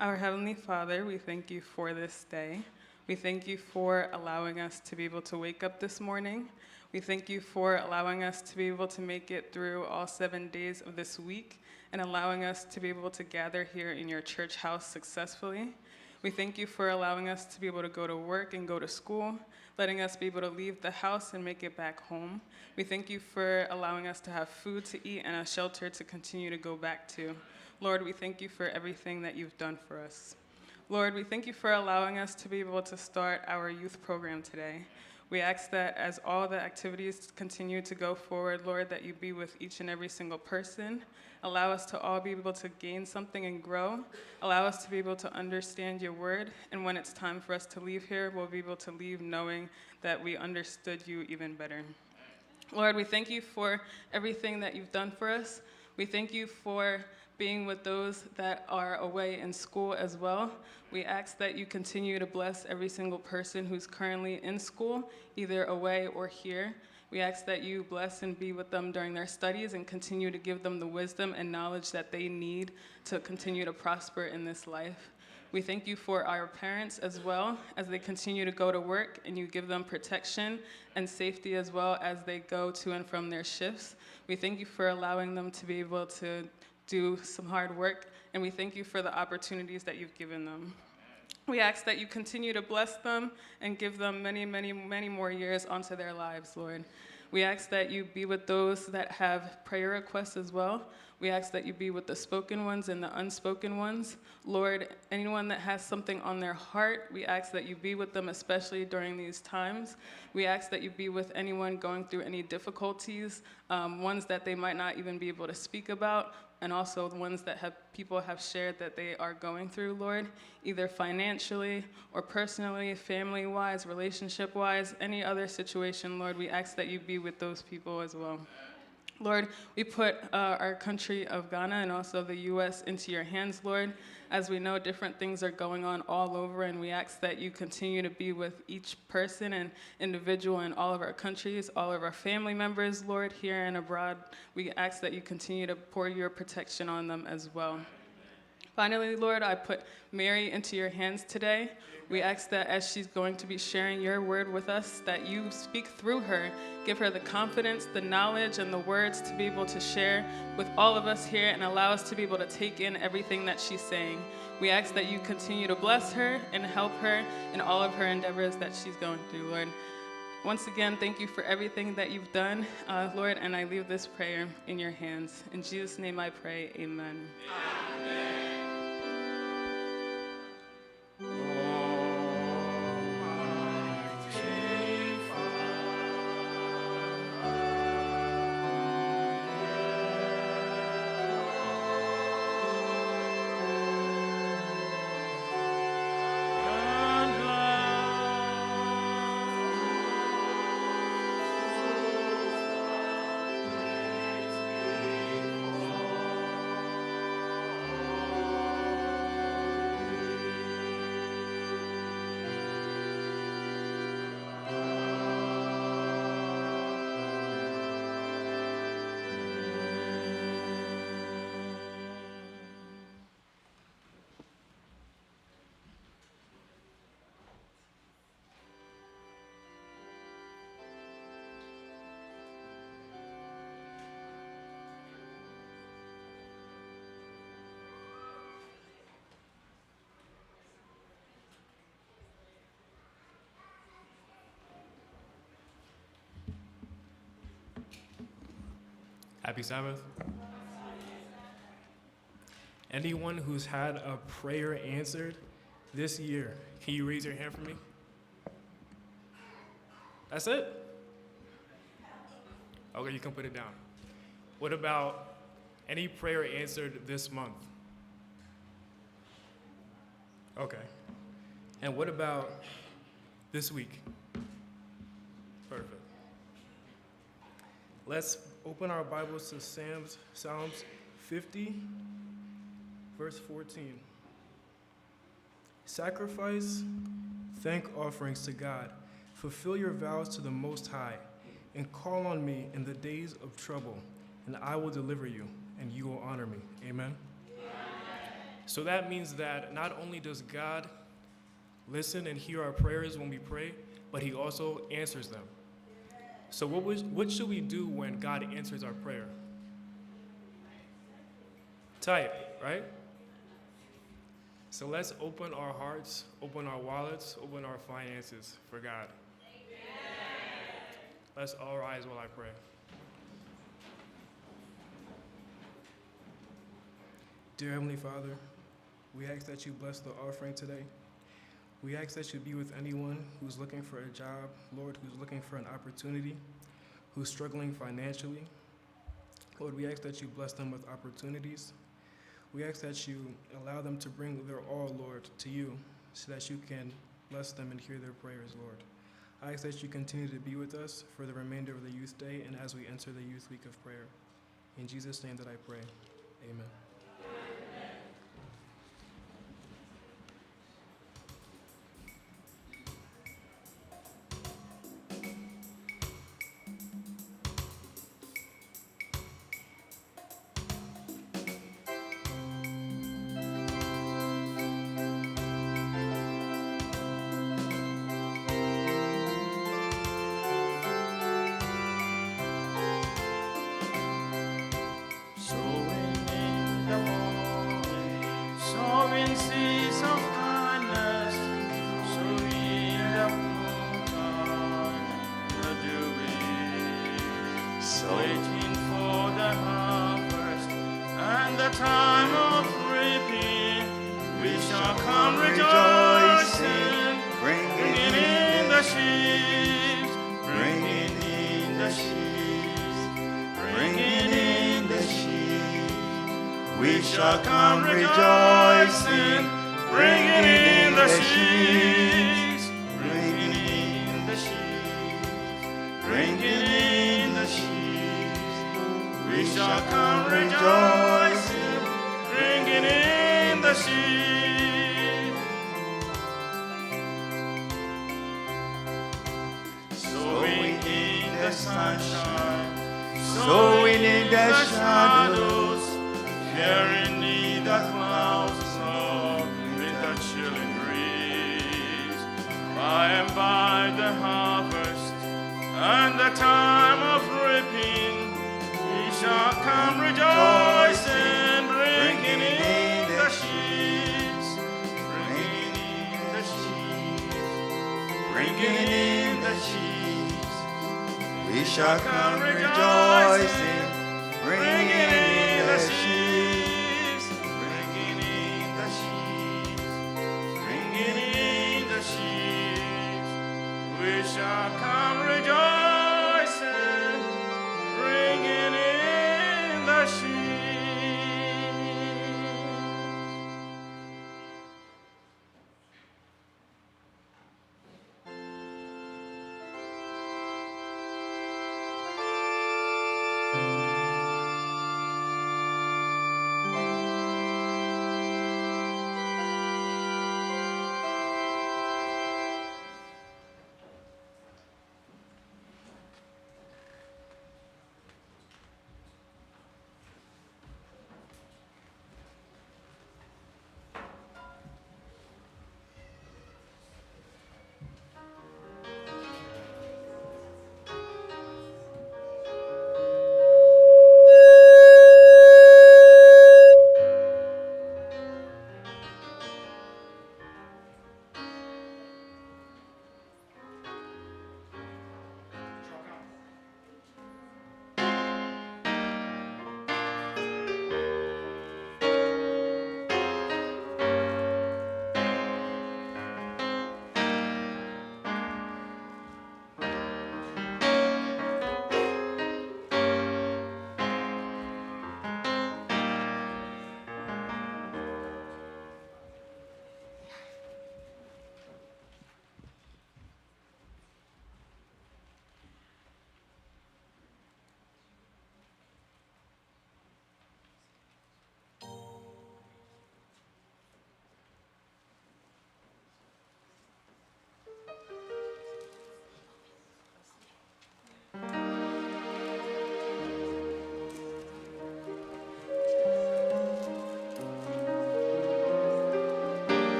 Our Heavenly Father, we thank you for this day. We thank you for allowing us to be able to wake up this morning. We thank you for allowing us to be able to make it through all 7 days of this week and allowing us to be able to gather here in your church house successfully. We thank you for allowing us to be able to go to work and go to school, letting us be able to leave the house and make it back home. We thank you for allowing us to have food to eat and a shelter to continue to go back to. Lord, we thank you for everything that you've done for us. Lord, we thank you for allowing us to be able to start our youth program today. We ask that as all the activities continue to go forward, Lord, that you be with each and every single person. Allow us to all be able to gain something and grow. Allow us to be able to understand your word. And when it's time for us to leave here, we'll be able to leave knowing that we understood you even better. Lord, we thank you for everything that you've done for us. We thank you for being with those that are away in school as well. We ask that you continue to bless every single person who's currently in school, either away or here. We ask that you bless and be with them during their studies and continue to give them the wisdom and knowledge that they need to continue to prosper in this life. We thank you for our parents as well as they continue to go to work, and you give them protection and safety as well as they go to and from their shifts. We thank you for allowing them to be able to do some hard work, and we thank you for the opportunities that you've given them. We ask that you continue to bless them and give them many, many, many more years onto their lives, Lord. We ask that you be with those that have prayer requests as well. We ask that you be with the spoken ones and the unspoken ones. Lord, anyone that has something on their heart, we ask that you be with them, especially during these times. We ask that you be with anyone going through any difficulties, ones that they might not even be able to speak about, and also the ones that people have shared that they are going through, Lord, either financially or personally, family-wise, relationship-wise, any other situation, Lord. We ask that you be with those people as well. Lord, we put our country of Ghana and also the U.S. into your hands, Lord. As we know, different things are going on all over, and we ask that you continue to be with each person and individual in all of our countries, all of our family members, Lord, here and abroad. We ask that you continue to pour your protection on them as well. Finally, Lord, I put Mary into your hands today. We ask that as she's going to be sharing your word with us, that you speak through her, give her the confidence, the knowledge, and the words to be able to share with all of us here and allow us to be able to take in everything that she's saying. We ask that you continue to bless her and help her in all of her endeavors that she's going through, Lord. Once again, thank you for everything that you've done, Lord, and I leave this prayer in your hands. In Jesus' name I pray, amen. Amen. Happy Sabbath. Anyone who's had a prayer answered this year, can you raise your hand for me? That's it? Okay, you can put it down. What about any prayer answered this month? Okay. And what about this week? Perfect. Let's open our Bibles to Psalms 50, verse 14. Sacrifice thank offerings to God. Fulfill your vows to the Most High, and call on me in the days of trouble, and I will deliver you, and you will honor me. Amen. So that means that not only does God listen and hear our prayers when we pray, but he also answers them. So what should we do when God answers our prayer? Type, right? So let's open our hearts, open our wallets, open our finances for God. Let's all rise while I pray. Dear Heavenly Father, we ask that you bless the offering today. We ask that you be with anyone who's looking for a job, Lord, who's looking for an opportunity, who's struggling financially. Lord, we ask that you bless them with opportunities. We ask that you allow them to bring their all, Lord, to you so that you can bless them and hear their prayers, Lord. I ask that you continue to be with us for the remainder of the Youth Day and as we enter the Youth Week of Prayer. In Jesus' name that I pray, amen. Sowing seeds of kindness, sowing the fruit the doing, waiting for the harvest and the time of reaping. We shall come rejoicing, bringing in the sheaves, bringing in the sheaves, bringing in the sheaves. We shall come rejoicing, bringing in the sheaves, bringing in the sheaves, bringing in the sheaves. We shall come rejoicing, bringing in the sheaves. Sowing in the sunshine, sowing in the shadows, carrying in the clouds of snow with the chilling breeze. By and by the harvest and the time of reaping, we shall come rejoicing, bringing in the sheaves, bringing in the sheaves, bringing in the sheaves. We shall come rejoicing, bringing in the sheaves, bringing in the sheaves, bringing in the sheaves. We shall come rejoicing, bringing in the sheaves.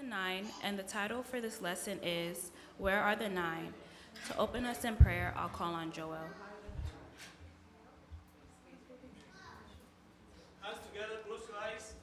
Lesson 9, and the title for this lesson is, Where Are the Nine? To open us in prayer, I'll call on Joel. Hands together, close your eyes.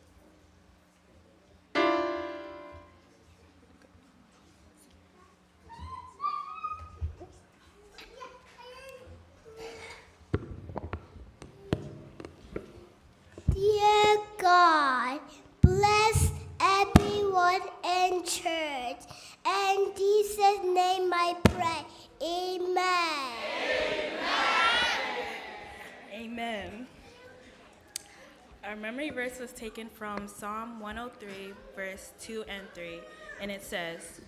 Dear God, bless everyone in church. In Jesus' name I pray. Amen. Amen. Our memory verse was taken from Psalm 103, verse 2 and 3, and it says,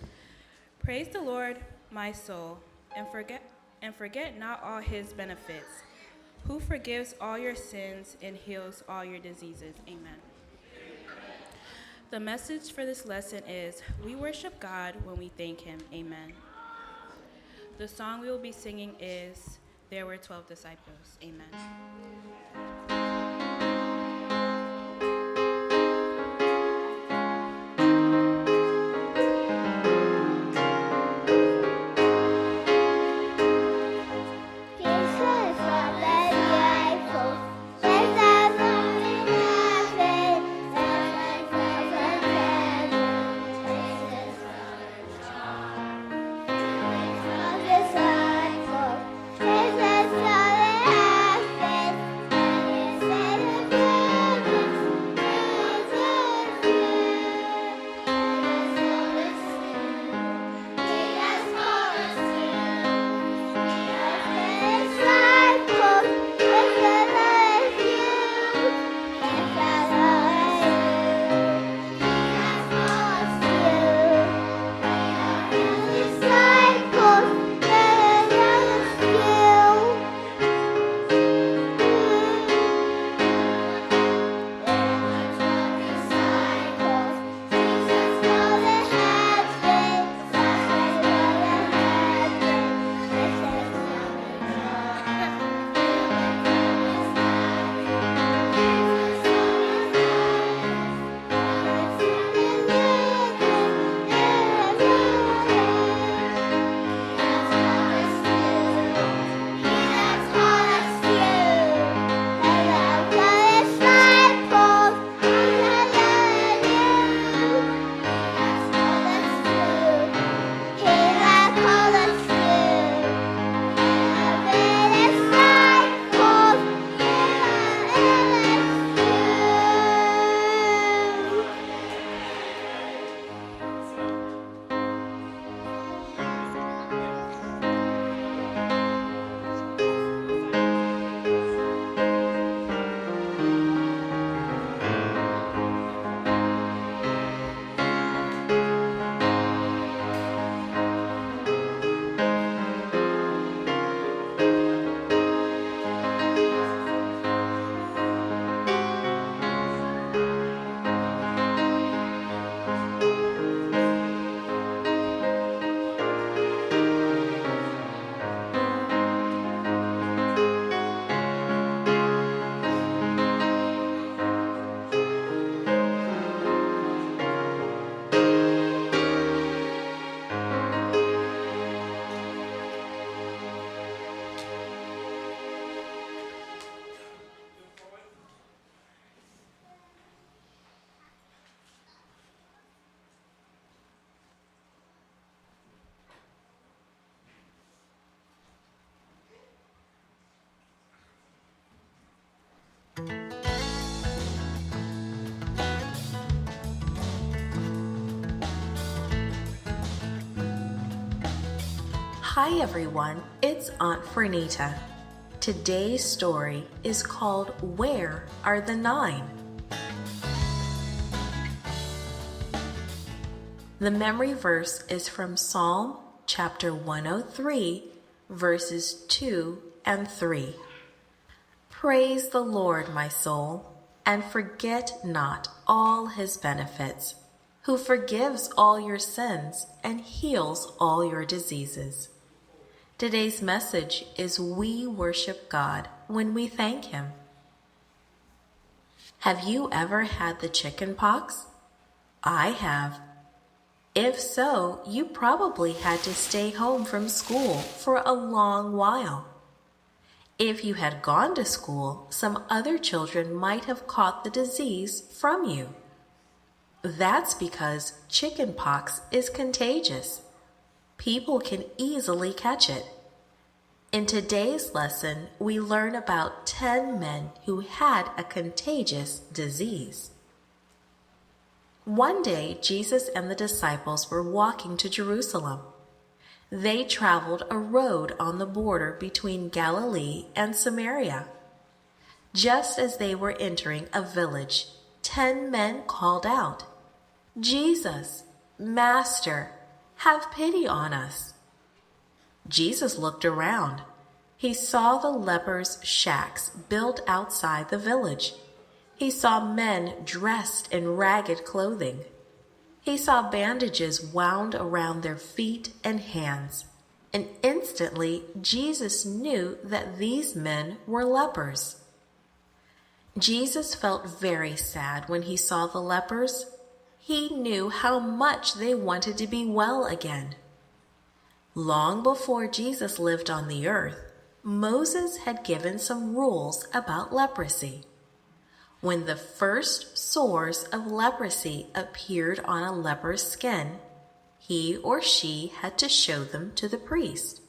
Praise the Lord, my soul, and forget not all his benefits, who forgives all your sins and heals all your diseases. Amen. The message for this lesson is, we worship God when we thank him. Amen. The song we will be singing is, There Were 12 Disciples. Amen. Hi everyone, it's Aunt Fernita. Today's story is called Where Are the Nine? The memory verse is from Psalm chapter 103, verses 2 and 3. Praise the Lord, my soul, and forget not all his benefits, who forgives all your sins and heals all your diseases. Today's message is we worship God when we thank him. Have you ever had the chicken pox? I have. If so, you probably had to stay home from school for a long while. If you had gone to school, some other children might have caught the disease from you. That's because chickenpox is contagious. People can easily catch it. In today's lesson, we learn about 10 men who had a contagious disease. One day, Jesus and the disciples were walking to Jerusalem. They traveled a road on the border between Galilee and Samaria. Just as they were entering a village, 10 men called out, "Jesus, Master, have pity on us." Jesus looked around. He saw the lepers' shacks built outside the village. He saw men dressed in ragged clothing. He saw bandages wound around their feet and hands, and instantly Jesus knew that these men were lepers. Jesus felt very sad when he saw the lepers. He knew how much they wanted to be well again. Long before Jesus lived on the earth, Moses had given some rules about leprosy. When the first sores of leprosy appeared on a leper's skin, he or she had to show them to the priest.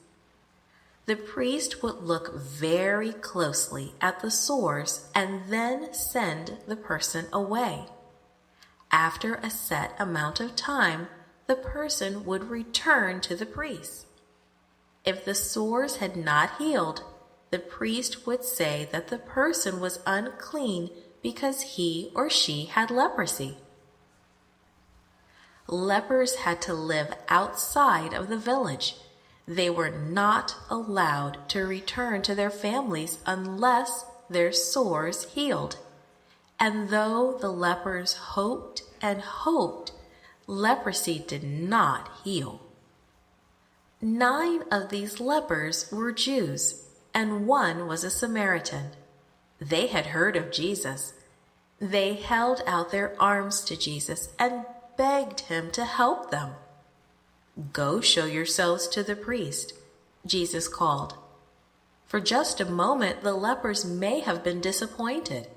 The priest would look very closely at the sores and then send the person away. After a set amount of time, the person would return to the priest. If the sores had not healed, the priest would say that the person was unclean because he or she had leprosy. Lepers had to live outside of the village. They were not allowed to return to their families unless their sores healed. And though the lepers hoped and hoped, leprosy did not heal. 9 of these lepers were Jews, and 1 was a Samaritan. They had heard of Jesus. They held out their arms to Jesus and begged him to help them. "Go show yourselves to the priest," Jesus called. For just a moment, the lepers may have been disappointed.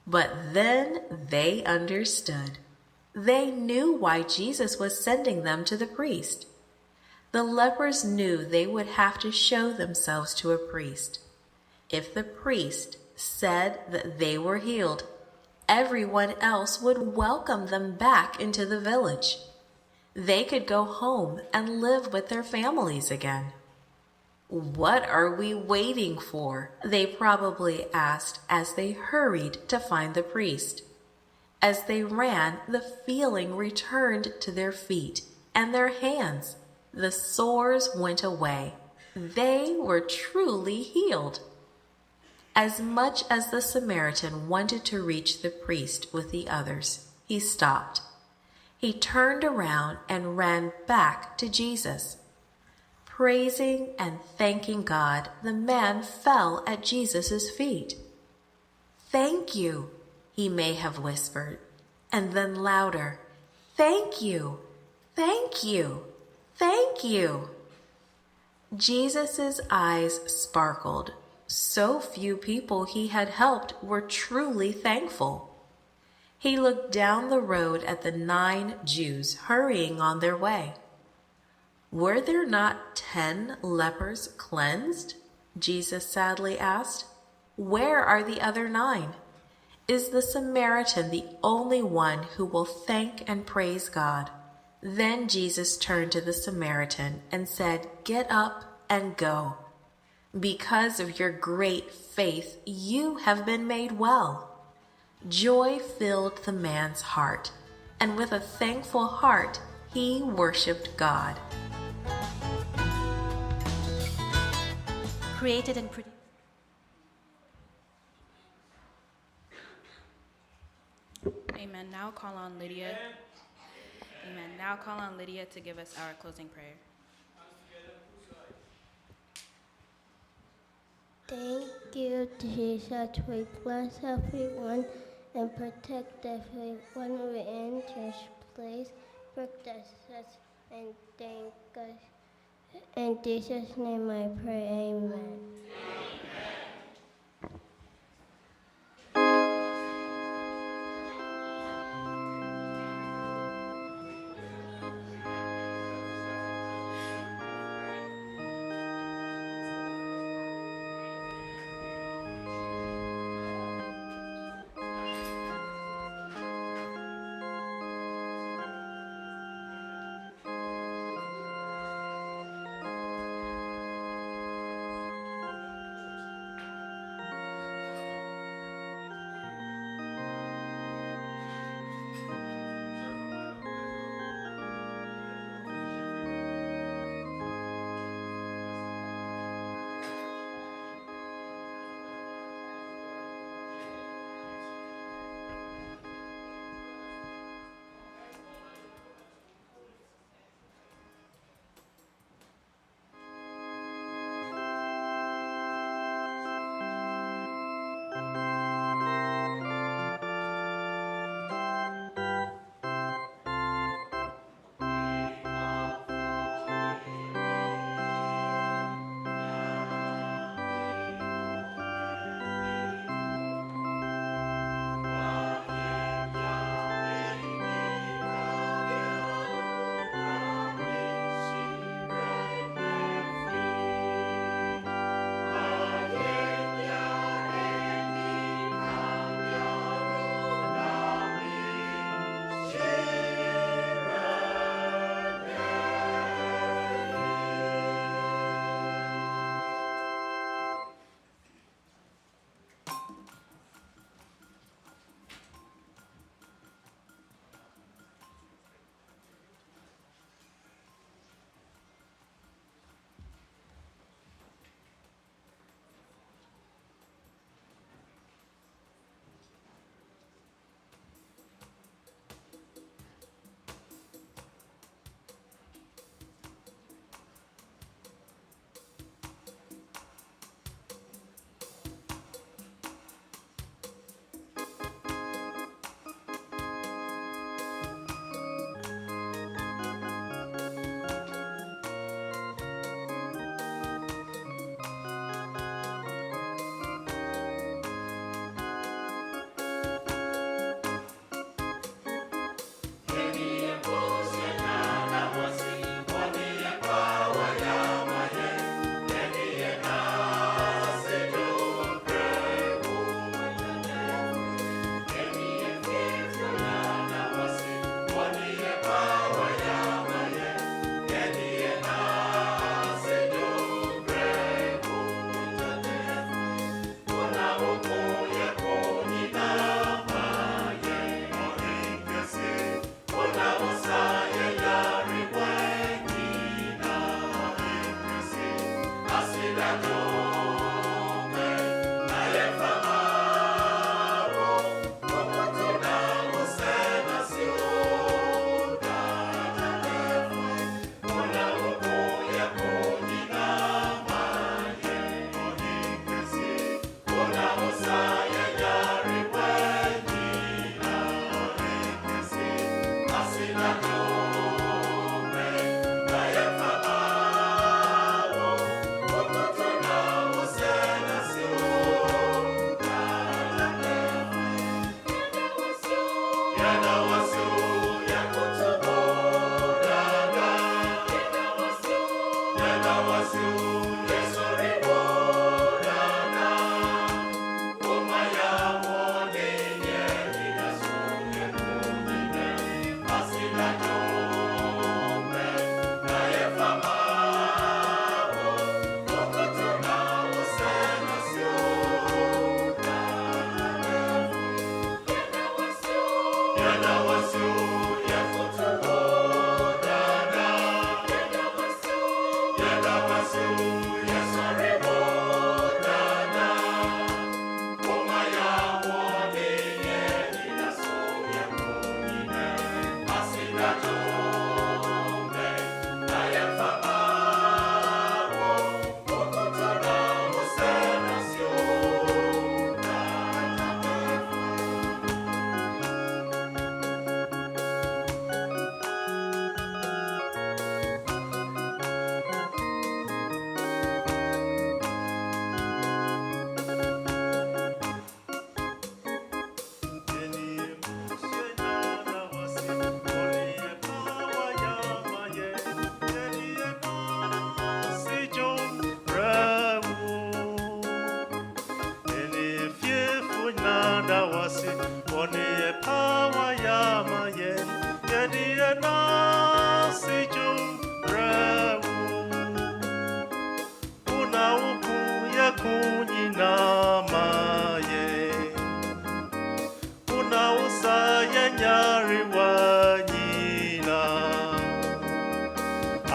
But then they understood. They knew why Jesus was sending them to the priest. The lepers knew they would have to show themselves to a priest. If the priest said that they were healed, everyone else would welcome them back into the village. They could go home and live with their families again. "What are we waiting for?" they probably asked as they hurried to find the priest. As they ran, the feeling returned to their feet and their hands. The sores went away. They were truly healed. As much as the Samaritan wanted to reach the priest with the others, he stopped. He turned around and ran back to Jesus. Praising and thanking God, the man fell at Jesus' feet. "Thank you," he may have whispered, and then louder, "Thank you, thank you, thank you." Jesus' eyes sparkled. So few people he had helped were truly thankful. He looked down the road at the 9 Jews hurrying on their way. "Were there not 10 lepers cleansed?" Jesus sadly asked. "Where are the other 9? Is the Samaritan the only one who will thank and praise God?" Then Jesus turned to the Samaritan and said, "Get up and go. Because of your great faith, you have been made well." Joy filled the man's heart, and with a thankful heart, he worshiped God. Created and produced. Amen. Now call on Lydia. Amen. Now call on Lydia to give us our closing prayer. Thank you, Jesus. We bless everyone and protect everyone we in this place. protect us, and thank us. In Jesus' name I pray, amen.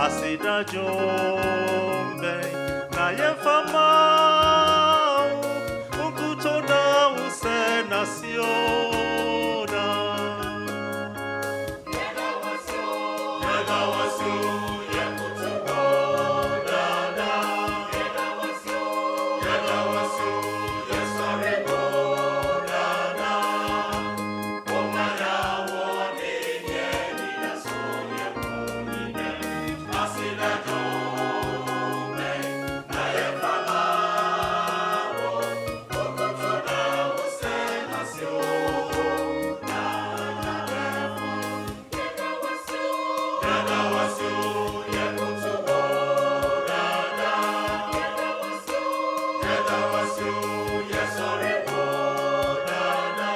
asida jombe na yefamau ukutona use nasiona Yegawasu yekutugodana Yegawasu yesoregodana Omayawo ninye ninasoye munine asida jombe na yefamao ukutona use nasiona Yegawasu yekutugodana Yegawasu yesoregodana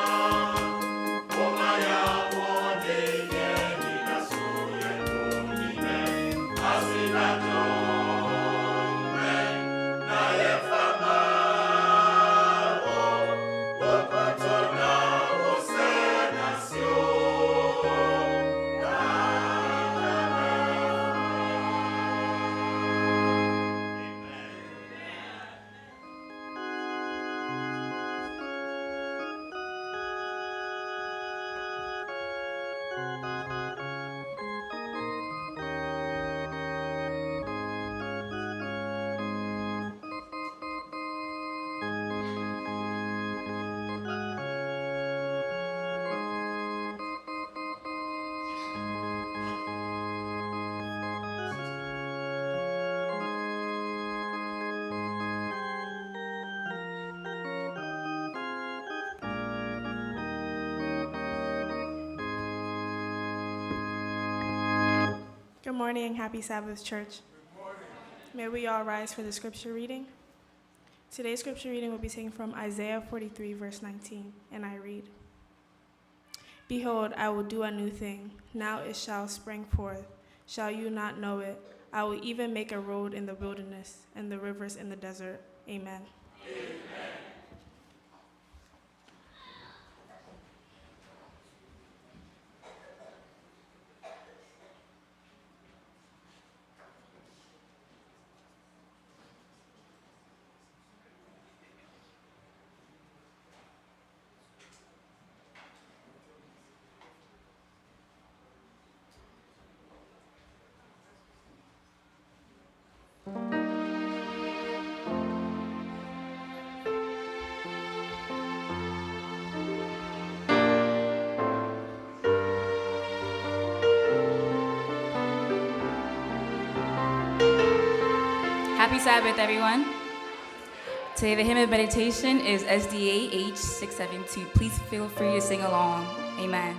Omayawo ninye ninasoye munine asida jombe na yefamao ukutona use Good morning, happy Sabbath, church. May we all rise for the scripture reading. Today's scripture reading will be taken from Isaiah 43, verse 19, and I read, Behold, I will do a new thing. Now it shall spring forth. Shall you not know it? I will even make a road in the wilderness and the rivers in the desert. Amen. Happy Sabbath, everyone. Today, the hymn of meditation is SDA H672. Please feel free to sing along. Amen.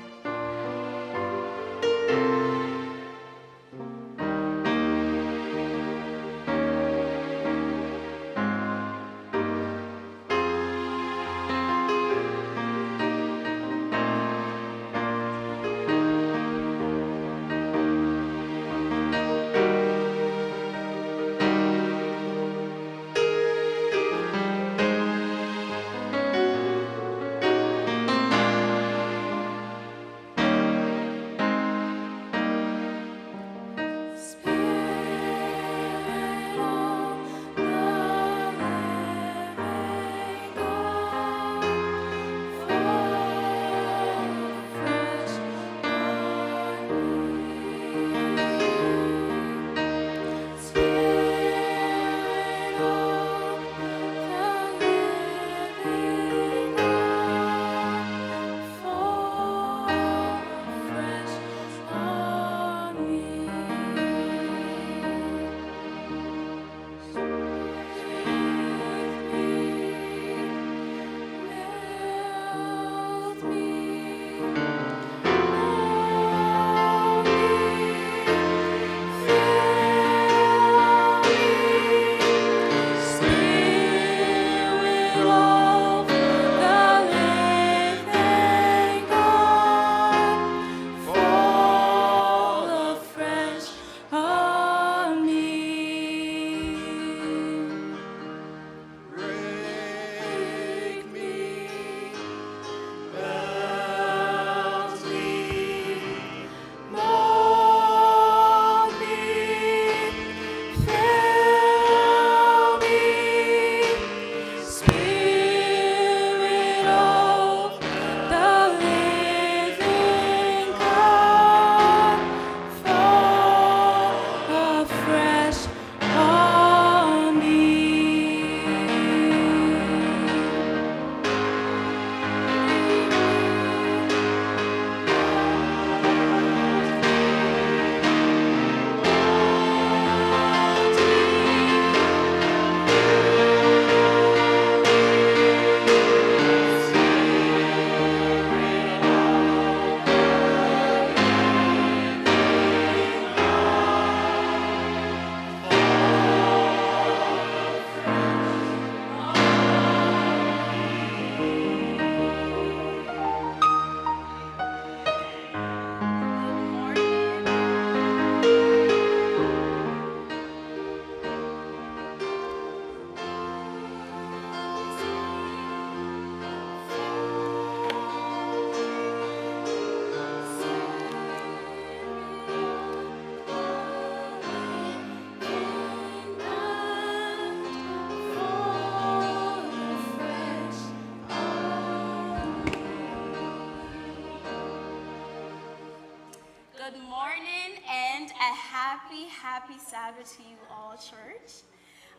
and a happy Sabbath to you all, church.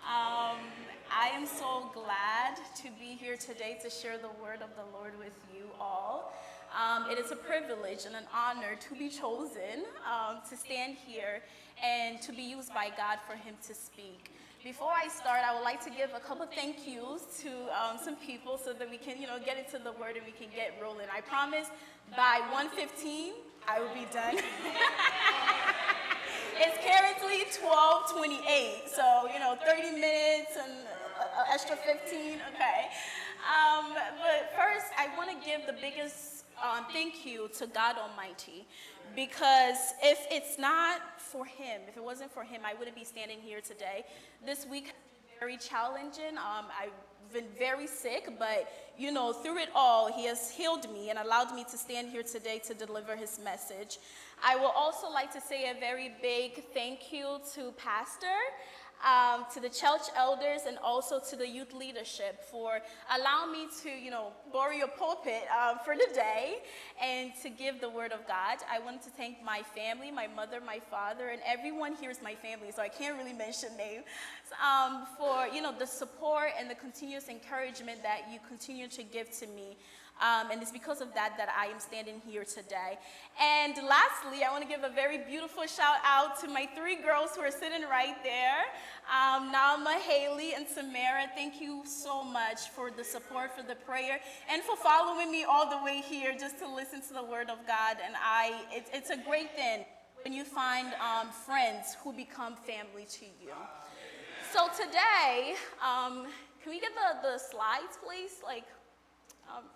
I am so glad to be here today to share the word of the Lord with you all. It is a privilege and an honor to be chosen to stand here and to be used by God for him to speak. Before I start, I would like to give a couple thank yous to some people so that we can, get into the word and we can get rolling. I promise by 1:15, I will be done. It's currently 12:28, so, 30 minutes and extra 15, okay. But first, I want to give the biggest thank you to God Almighty, because if it's not for him, if it wasn't for him, I wouldn't be standing here today. This week has been very challenging. I've been very sick, but through it all, he has healed me and allowed me to stand here today to deliver his message. I will also like to say a very big thank you to Pastor, to the church elders, and also to the youth leadership for allowing me to, borrow your pulpit for the day and to give the word of God. I want to thank my family, my mother, my father, and everyone here is my family, so I can't really mention names, for, the support and the continuous encouragement that you continue to give to me. And it's because of that I am standing here today. And lastly, I want to give a very beautiful shout out to my 3 girls who are sitting right there. Nalma, Haley, and Samara, thank you so much for the support, for the prayer, and for following me all the way here just to listen to the word of God. And it's a great thing when you find friends who become family to you. So today, can we get the slides, please?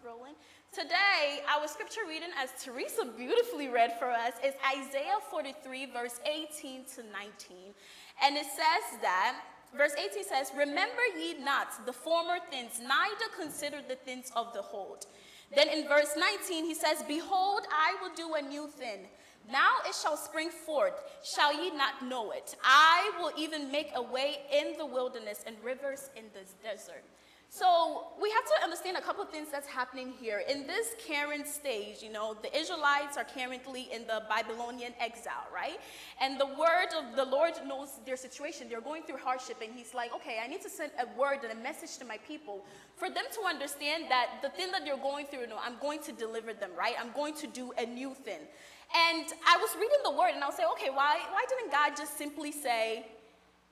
Rolling. Today, our scripture reading, as Teresa beautifully read for us, is Isaiah 43, verse 18 to 19. And it says that, verse 18 says, "Remember ye not the former things, neither consider the things of the old." Then in verse 19, he says, "Behold, I will do a new thing. Now it shall spring forth. Shall ye not know it? I will even make a way in the wilderness and rivers in the desert." So we have to understand a couple of things that's happening here. In this current stage, the Israelites are currently in the Babylonian exile, right? And the word of the Lord knows their situation. They're going through hardship, and he's like, okay, I need to send a word and a message to my people for them to understand that the thing that they're going through, I'm going to deliver them, right? I'm going to do a new thing. And I was reading the word, and I'll say, okay, why didn't God just simply say,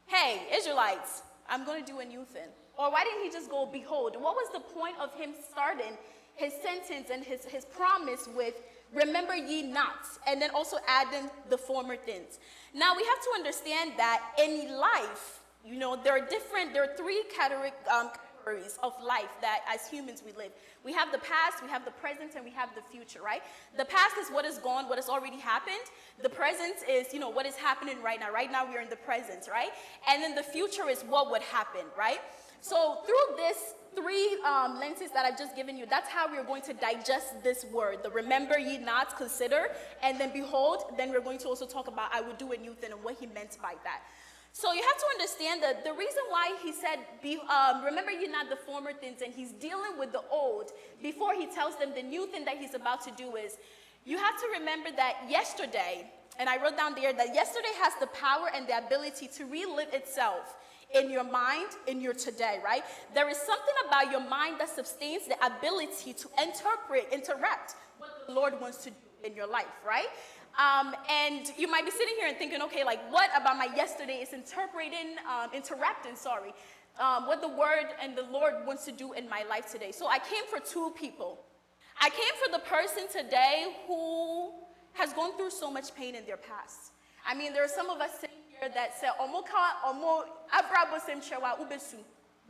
hey, Israelites, I'm going to do a new thing? Or why didn't he just go, behold? What was the point of him starting his sentence and his promise with, remember ye not, and then also adding the former things? Now, we have to understand that in life, there are 3 categories of life that as humans we live. We have the past, we have the present, and we have the future, right? The past is what is gone, what has already happened. The present is, what is happening right now. Right now we are in the present, right? And then the future is what would happen, right? So through this 3 lenses that I've just given you, that's how we're going to digest this word. The remember ye not, consider, and then behold. Then we're going to also talk about I will do a new thing and what he meant by that. So you have to understand that the reason why he said, remember ye not the former things, and he's dealing with the old before he tells them the new thing that he's about to do is, you have to remember that yesterday, and I wrote down there that yesterday has the power and the ability to relive itself in your mind, in your today, right? There is something about your mind that sustains the ability to interrupt what the Lord wants to do in your life, right? And you might be sitting here and thinking, okay, what about my yesterday is interrupting, what the word and the Lord wants to do in my life today. So I came for 2 people. I came for the person today who has gone through so much pain in their past. I mean, there are some of us sitting here that say,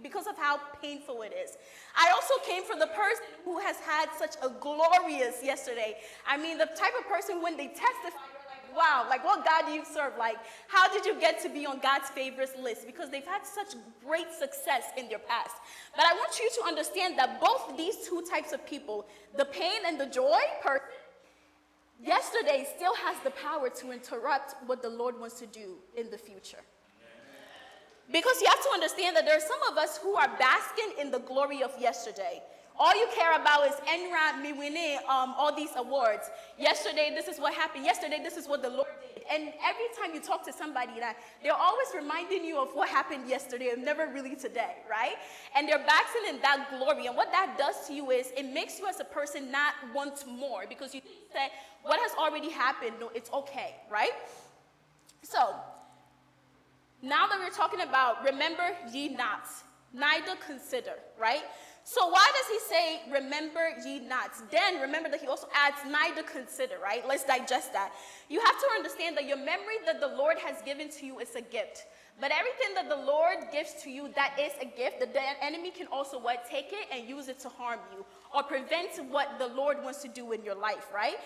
because of how painful it is. I also came for the person who has had such a glorious yesterday. I mean, the type of person when they testify, you're like, wow, what God do you serve? How did you get to be on God's favorites list? Because they've had such great success in their past. But I want you to understand that both these 2 types of people, the pain and the joy person, yesterday still has the power to interrupt what the Lord wants to do in the future. Because you have to understand that there are some of us who are basking in the glory of yesterday. All you care about is Enra, me winning all these awards. Yesterday, this is what happened. Yesterday, this is what the Lord did. And every time you talk to somebody, that they're always reminding you of what happened yesterday and never really today, right? And they're basking in that glory. And what that does to you is it makes you as a person not want more, because you think that what has already happened, no, it's okay, right? So now that we're talking about remember ye not, neither consider, right? So why does he say, remember ye not? Then remember that he also adds, neither consider, right? Let's digest that. You have to understand that your memory that the Lord has given to you is a gift. But everything that the Lord gives to you that is a gift, the enemy can also take it and use it to harm you or prevent what the Lord wants to do in your life, right?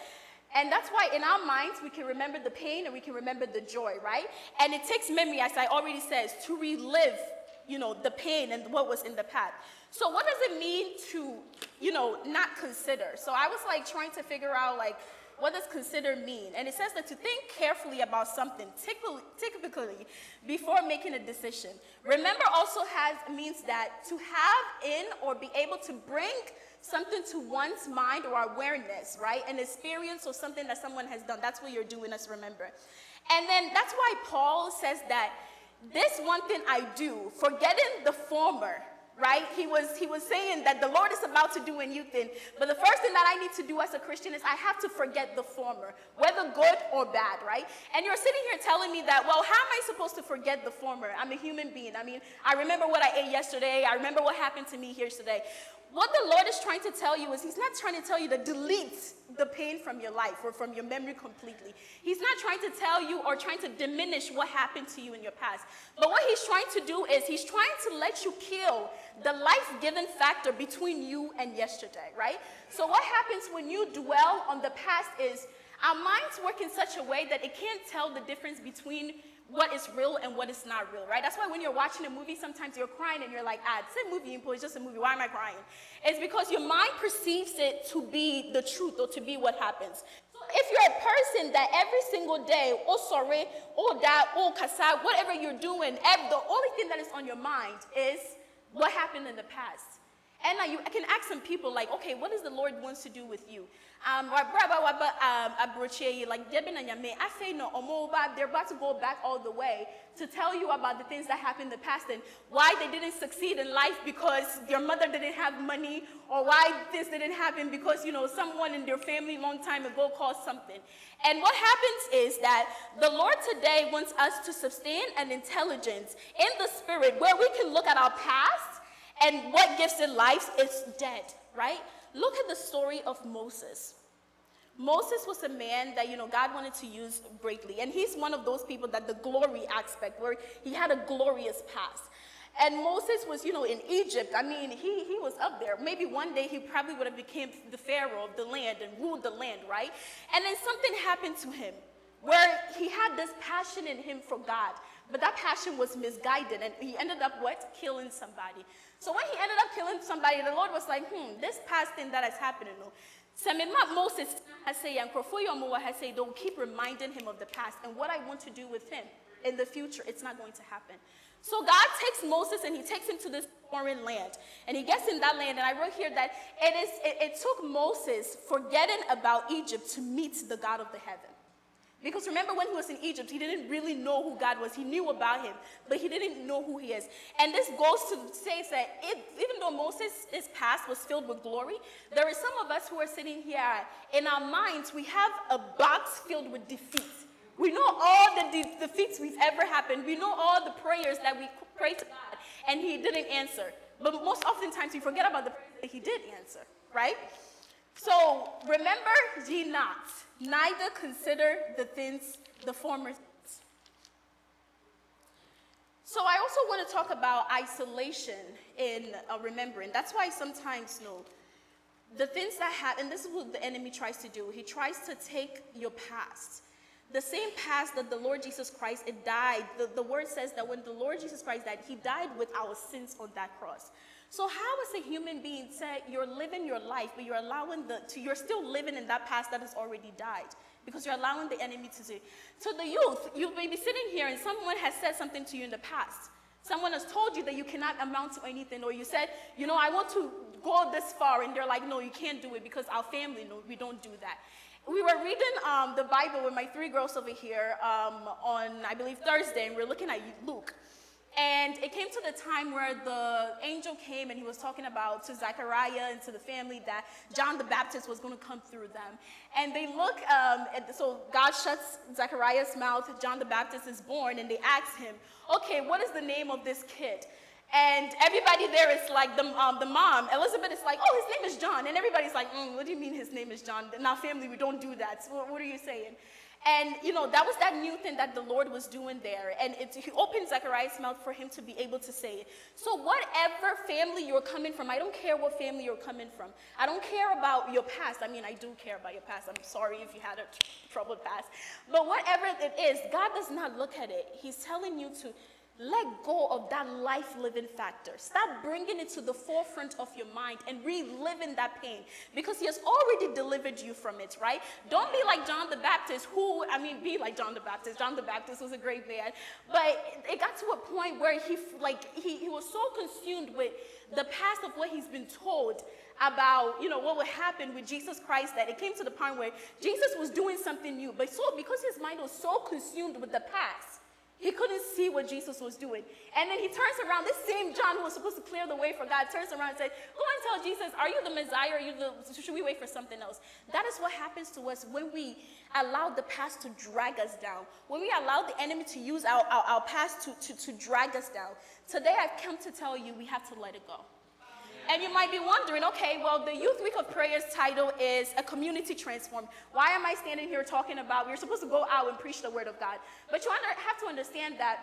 And that's why in our minds, we can remember the pain and we can remember the joy, right? And it takes memory, as I already said, to relive, the pain and what was in the past. So what does it mean to, not consider? So I was trying to figure out what does consider mean? And it says that to think carefully about something, typically before making a decision. Remember also means that to have in or be able to bring something to one's mind or awareness, right? An experience or something that someone has done. That's what you're doing as remember. And then that's why Paul says that this one thing I do, forgetting the former, right? He was saying that the Lord is about to do a new thing. But the first thing that I need to do as a Christian is I have to forget the former, whether good or bad, right? And you're sitting here telling me that, well, how am I supposed to forget the former? I'm a human being. I mean, I remember what I ate yesterday. I remember what happened to me here today. What the Lord is trying to tell you is he's not trying to tell you to delete the pain from your life or from your memory completely. He's not trying to tell you or trying to diminish what happened to you in your past. But what he's trying to do is he's trying to let you kill the life-giving factor between you and yesterday, right? So what happens when you dwell on the past is our minds work in such a way that it can't tell the difference between what is real and what is not real, right? That's why when you're watching a movie, sometimes you're crying and you're like, it's a movie, it's just a movie, why am I crying? It's because your mind perceives it to be the truth or to be what happens. So if you're a person that every single day, whatever you're doing, the only thing that is on your mind is what happened in the past. And now I can ask some people okay, what does the Lord wants to do with you? They're about to go back all the way to tell you about the things that happened in the past and why they didn't succeed in life because their mother didn't have money, or why this didn't happen because, someone in their family long time ago caused something. And what happens is that the Lord today wants us to sustain an intelligence in the spirit where we can look at our past and what gives it life is dead, right? Look at the story of Moses. Moses was a man that, God wanted to use greatly. And he's one of those people that the glory aspect, where he had a glorious past. And Moses was, in Egypt. I mean, he was up there. Maybe one day he probably would have become the Pharaoh of the land and ruled the land, right? And then something happened to him where he had this passion in him for God. But that passion was misguided, and he ended up killing somebody. So when he ended up killing somebody, the Lord was like, this past thing that has happened, Moses has said, and don't keep reminding him of the past and what I want to do with him in the future. It's not going to happen. So God takes Moses and he takes him to this foreign land, and he gets in that land. And I wrote here that it took Moses forgetting about Egypt to meet the God of the heaven. Because remember, when he was in Egypt, he didn't really know who God was. He knew about him, but he didn't know who he is. And this goes to say that even though Moses' past was filled with glory, there are some of us who are sitting here, in our minds, we have a box filled with defeat. We know all the defeats we've ever happened. We know all the prayers that we prayed to God, and he didn't answer. But most oftentimes, we forget about the prayers that he did answer, right? So remember ye not, neither consider the former things. So I also want to talk about isolation in remembering. That's why sometimes, the things that happen, and this is what the enemy tries to do. He tries to take your past. The same past that the Lord Jesus Christ, it died. The word says that when the Lord Jesus Christ died, he died with our sins on that cross. So how is a human being said you're living your life, but you're allowing you're still living in that past that has already died? Because you're allowing the enemy to say. To the youth, you may be sitting here and someone has said something to you in the past. Someone has told you that you cannot amount to anything, or you said, I want to go this far, and they're like, no, you can't do it because our family, no, we don't do that. We were reading the Bible with my 3 girls over here on, I believe, Thursday, and we were looking at Luke. And it came to the time where the angel came and he was talking about to Zechariah and to the family that John the Baptist was going to come through them. And they look, so God shuts Zechariah's mouth, John the Baptist is born, and they ask him, okay, what is the name of this kid? And everybody there is like, the mom, Elizabeth is like, oh, his name is John. And everybody's like, what do you mean his name is John? In our family, we don't do that. So what are you saying? And, that was that new thing that the Lord was doing there. And he opened Zechariah's mouth for him to be able to say it. So whatever family you're coming from, I don't care what family you're coming from. I don't care about your past. I mean, I do care about your past. I'm sorry if you had a troubled past. But whatever it is, God does not look at it. He's telling you to let go of that life-living factor. Stop bringing it to the forefront of your mind and reliving that pain, because he has already delivered you from it, right? Don't be like John the Baptist, be like John the Baptist. John the Baptist was a great man. But it got to a point where he was so consumed with the past of what he's been told about, what would happen with Jesus Christ, that it came to the point where Jesus was doing something new. But so because his mind was so consumed with the past, he couldn't see what Jesus was doing. And then he turns around, this same John who was supposed to clear the way for God, turns around and says, go and tell Jesus, are you the Messiah, should we wait for something else? That is what happens to us when we allow the past to drag us down. When we allow the enemy to use our past to drag us down. Today I've come to tell you we have to let it go. And you might be wondering, okay, well, the Youth Week of Prayers title is A Community Transformed. Why am I standing here talking about, we're supposed to go out and preach the word of God? But you have to understand that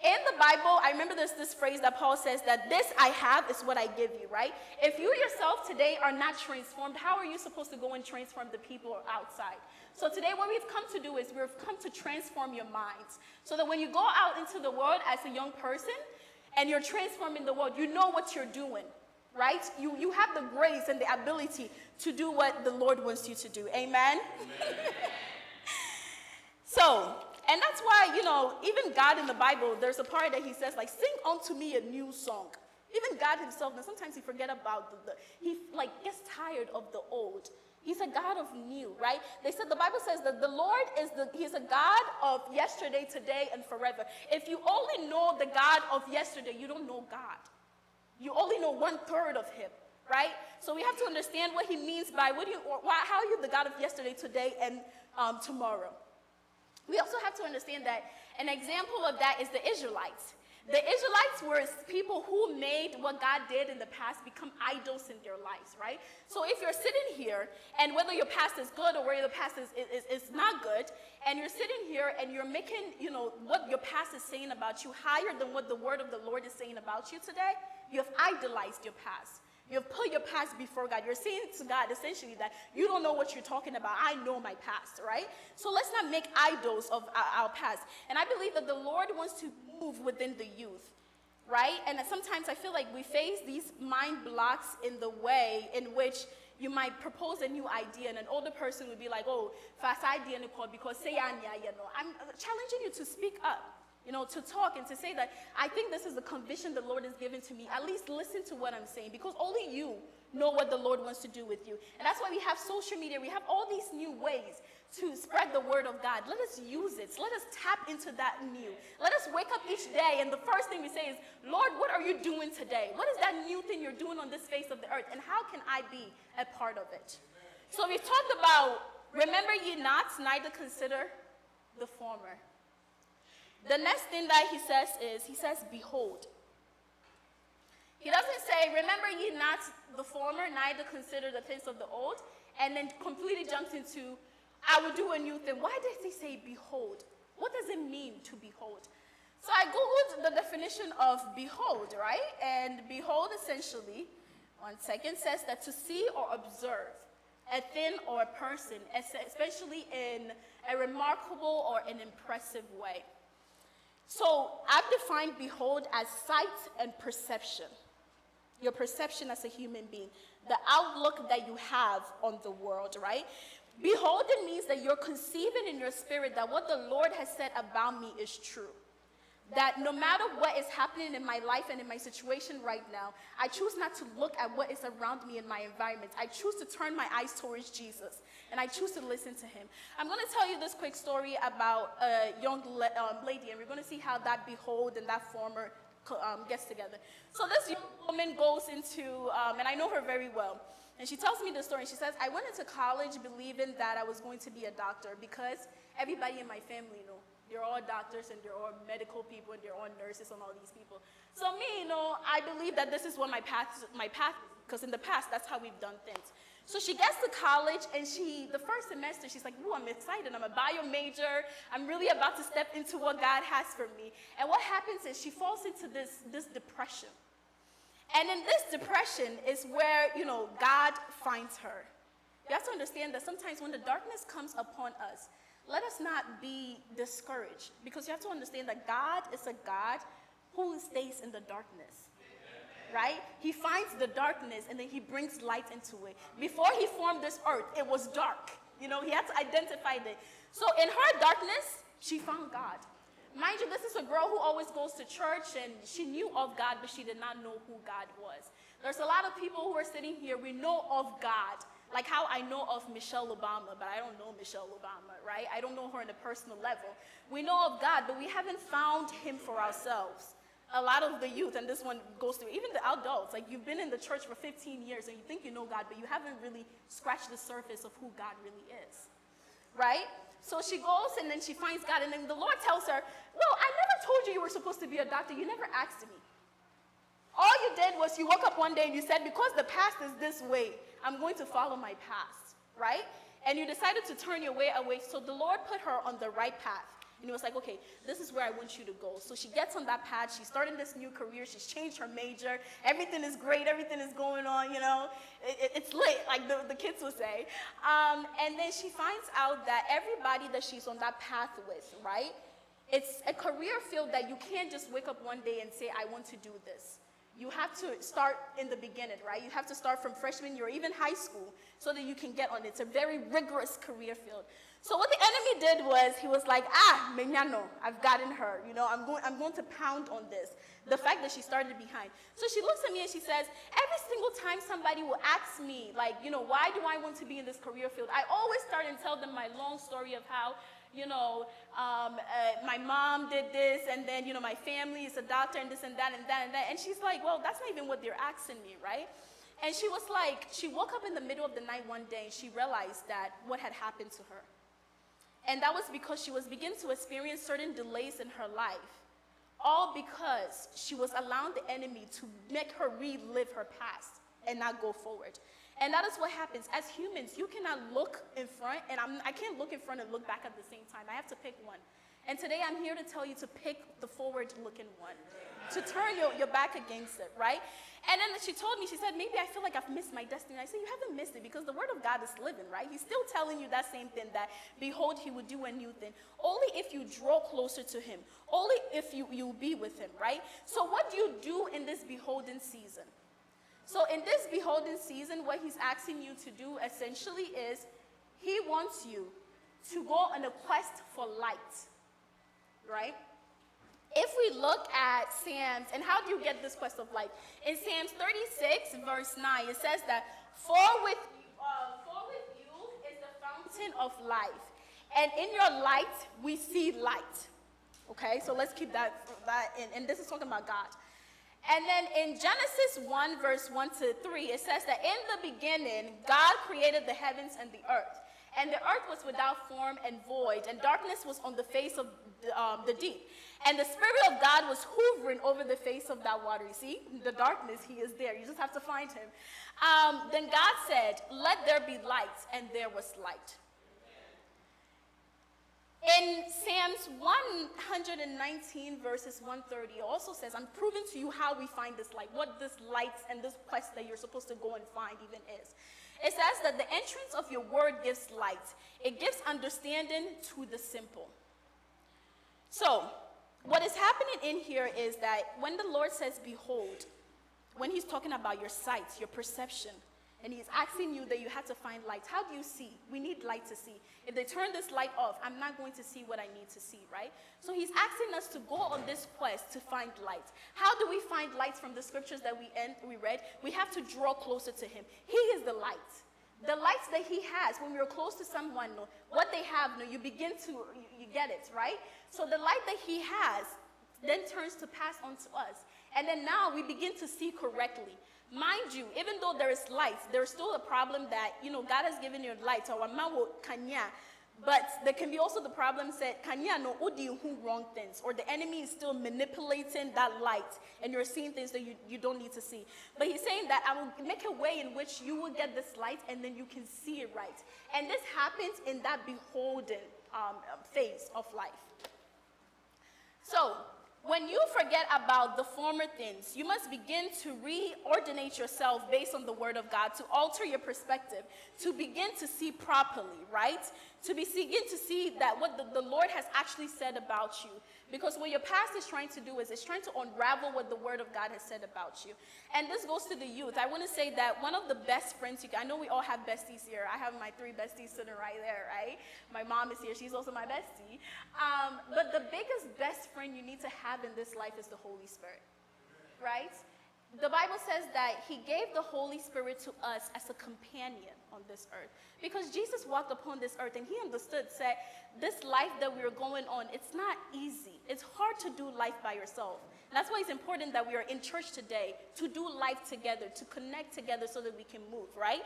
in the Bible, I remember there's this phrase that Paul says that this I have is what I give you, right? If you yourself today are not transformed, how are you supposed to go and transform the people outside? So today what we've come to do is we've come to transform your minds, so that when you go out into the world as a young person and you're transforming the world, you know what you're doing. Right? You have the grace and the ability to do what the Lord wants you to do. Amen? So, and that's why, even God in the Bible, there's a part that he says, like, sing unto me a new song. Even God himself, and sometimes he forget about he gets tired of the old. He's a God of new, right? The Bible says that the Lord he's a God of yesterday, today, and forever. If you only know the God of yesterday, you don't know God. You only know 1/3 of him, right? So we have to understand what he means by how are you the God of yesterday, today, and tomorrow. We also have to understand that an example of that is the Israelites. The Israelites were people who made what God did in the past become idols in their lives, right? So if you're sitting here, and whether your past is good or whether your past is not good, and you're sitting here and you're making, what your past is saying about you higher than what the word of the Lord is saying about you today, you have idolized your past. You have put your past before God. You're saying to God essentially that you don't know what you're talking about. I know my past, right? So let's not make idols of our past. And I believe that the Lord wants to move within the youth, right? And sometimes I feel like we face these mind blocks in the way in which you might propose a new idea and an older person would be like, oh, fast idea, because say, I'm challenging you to speak up. To talk and to say that I think this is the conviction the Lord has given to me. At least listen to what I'm saying, because only you know what the Lord wants to do with you. And that's why we have social media. We have all these new ways to spread the word of God. Let us use it. Let us tap into that new. Let us wake up each day and the first thing we say is, Lord, what are you doing today? What is that new thing you're doing on this face of the earth? And how can I be a part of it? So we've talked about, remember ye not, neither consider the former. The next thing that he says, behold. He doesn't say, remember ye not the former, neither consider the things of the old, and then completely jumps into, I will do a new thing. Why does he say behold? What does it mean to behold? So I Googled the definition of behold, right? And behold essentially, one second, says that to see or observe a thing or a person, especially in a remarkable or an impressive way. So I've defined behold as sight and perception. Your perception as a human being. The outlook that you have on the world, right? Beholding means that you're conceiving in your spirit that what the Lord has said about me is true. That no matter what is happening in my life and in my situation right now, I choose not to look at what is around me in my environment. I choose to turn my eyes towards Jesus. and I choose to listen to him. I'm going to tell you this quick story about a young lady, and we're going to see how that behold and that former gets together. So this young woman goes into, and I know her very well, and she tells me the story. She says, I went into college believing that I was going to be a doctor because everybody in my family, they're all doctors and they're all medical people and they're all nurses and all these people. So me, I believe that this is what my path, because in the past, that's how we've done things. So she gets to college, and the first semester, she's like, ooh, I'm excited. I'm a bio major. I'm really about to step into what God has for me. And what happens is she falls into this depression. And in this depression is where, God finds her. You have to understand that sometimes when the darkness comes upon us, let us not be discouraged, because you have to understand that God is a God who stays in the darkness. Right? He finds the darkness and then he brings light into it. Before he formed this earth, it was dark. He had to identify it. So in her darkness, she found God. Mind you, this is a girl who always goes to church, and she knew of God, but she did not know who God was. There's a lot of people who are sitting here, we know of God, like how I know of Michelle Obama, but I don't know Michelle Obama, right? I don't know her on a personal level. We know of God, but we haven't found him for ourselves. A lot of the youth, and this one goes through, even the adults, like you've been in the church for 15 years and you think you know God, but you haven't really scratched the surface of who God really is, right? So she goes and then she finds God, and then the Lord tells her, well, I never told you you were supposed to be a doctor. You never asked me. All you did was you woke up one day and you said, because the past is this way, I'm going to follow my past, right? And you decided to turn your way away, so the Lord put her on the right path. And he was like, okay, this is where I want you to go. So she gets on that path. She's starting this new career. She's changed her major. Everything is great. Everything is going on, It's lit, like the kids would say. And then she finds out that everybody that she's on that path with, right, it's a career field that you can't just wake up one day and say, I want to do this. You have to start in the beginning, right? You have to start from freshman year or even high school so that you can get on it. It's a very rigorous career field. So what the enemy did was, he was like, meñano, I've gotten her. I'm going to pound on this. The fact that she started behind. So she looks at me and she says, every single time somebody will ask me, like, why do I want to be in this career field? I always start and tell them my long story of how, my mom did this, and then, my family is a doctor, and this and that and that and that. And she's like, well, that's not even what they're asking me, right? And she was like, she woke up in the middle of the night one day, and she realized that what had happened to her. And that was because she was beginning to experience certain delays in her life, all because she was allowing the enemy to make her relive her past and not go forward. And that is what happens. As humans, you cannot look in front, and I can't look in front and look back at the same time. I have to pick one. And today I'm here to tell you to pick the forward-looking one, to turn your back against it, right? And then she told me, she said, maybe I feel like I've missed my destiny. I said, you haven't missed it, because the word of God is living, right? He's still telling you that same thing, that behold, he will do a new thing. Only if you draw closer to him. Only if you be with him, right? So what do you do in this beholden season? So in this beholden season, what he's asking you to do essentially is, he wants you to go on a quest for light, right? If we look at Psalms, and how do you get this quest of light? In Psalms 36, verse 9, it says that, for with you is the fountain of life, and in your light we see light. Okay, so let's keep that in, and this is talking about God. And then in Genesis 1, verse 1 to 3, it says that in the beginning, God created the heavens and the earth. And the earth was without form and void, and darkness was on the face of the deep. And the Spirit of God was hovering over the face of that water. You see, the darkness, he is there. You just have to find him. Then God said, let there be light, and there was light. In Psalms 119, verses 130, it also says, I'm proving to you how we find this light, what this light and this quest that you're supposed to go and find even is. It says that the entrance of your word gives light. It gives understanding to the simple. So, what is happening in here is that when the Lord says, behold, when he's talking about your sight, your perception, and he's asking you that you have to find light. How do you see? We need light to see. If they turn this light off, I'm not going to see what I need to see, right? So he's asking us to go on this quest to find light. How do we find light from the scriptures that we read? We have to draw closer to him. He is the light. The lights that he has, when we're close to someone, what they have, you begin to, you get it, right? So the light that he has then turns to pass on to us. And then now we begin to see correctly. Mind you, even though there is lights, there's still a problem that, God has given you light. But there can be also the problem that wrong things, or the enemy is still manipulating that light, and you're seeing things that you don't need to see. But he's saying that I will make a way in which you will get this light, and then you can see it right. And this happens in that beholden phase of life. So, when you forget about the former things, you must begin to reordinate yourself based on the word of God, to alter your perspective, to begin to see properly, right? To begin to see that what the Lord has actually said about you. Because what your past is trying to do is it's trying to unravel what the word of God has said about you. And this goes to the youth. I want to say that one of the best friends I know we all have besties here. I have my 3 besties sitting right there, right? My mom is here. She's also my bestie. But the biggest best friend you need to have in this life is the Holy Spirit, right? The Bible says that he gave the Holy Spirit to us as a companion on this earth. Because Jesus walked upon this earth and he understood, said, this life that we're going on, it's not easy. It's hard to do life by yourself. And that's why it's important that we are in church today, to do life together, to connect together so that we can move, right?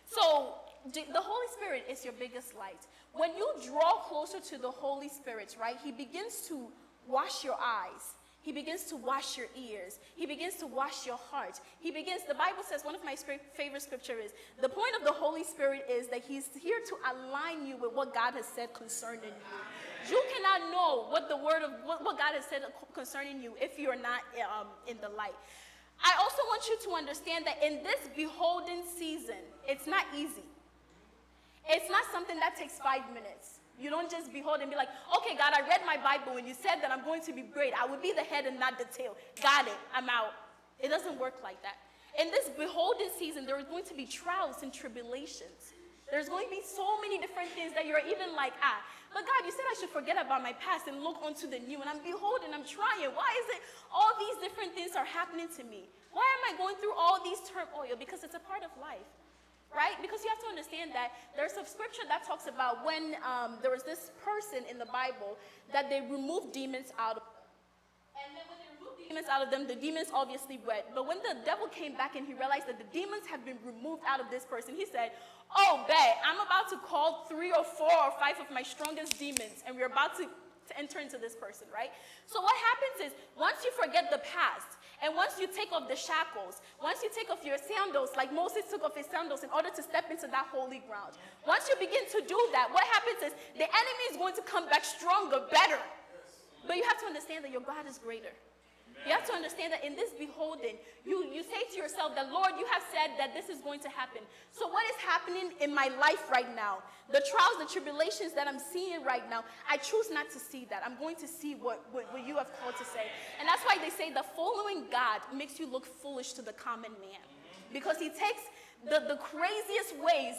So the Holy Spirit is your biggest light. When you draw closer to the Holy Spirit, right, he begins to wash your eyes. He begins to wash your ears. He begins to wash your heart. The Bible says, one of my favorite scripture is, the point of the Holy Spirit is that he's here to align you with what God has said concerning you. You cannot know what what God has said concerning you if you're not in the light. I also want you to understand that in this beholden season, it's not easy. It's not something that takes 5 minutes. You don't just behold and be like, okay, God, I read my Bible and you said that I'm going to be great. I will be the head and not the tail. Got it. I'm out. It doesn't work like that. In this beholden season, there is going to be trials and tribulations. There's going to be so many different things that you're even like, but God, you said I should forget about my past and look onto the new. And I'm beholding, I'm trying. Why is it all these different things are happening to me? Why am I going through all these turmoil? Because it's a part of life. Right? Because you have to understand that there's a scripture that talks about when there was this person in the Bible that they removed demons out of them. And then when they removed demons out of them, the demons obviously went. But when the devil came back and he realized that the demons have been removed out of this person, he said, oh, bet, I'm about to call 3 or 4 or 5 of my strongest demons, and we're about to enter into this person, right? So what happens is, once you forget the past, and once you take off the shackles, once you take off your sandals, like Moses took off his sandals in order to step into that holy ground, once you begin to do that, what happens is the enemy is going to come back stronger, better. But you have to understand that your God is greater. You have to understand that in this beholding, you say to yourself that, Lord, you have said that this is going to happen. So what is happening in my life right now, the trials, the tribulations that I'm seeing right now, I choose not to see that. I'm going to see what you have called to say. And that's why they say that following God makes you look foolish to the common man. Because he takes the craziest ways,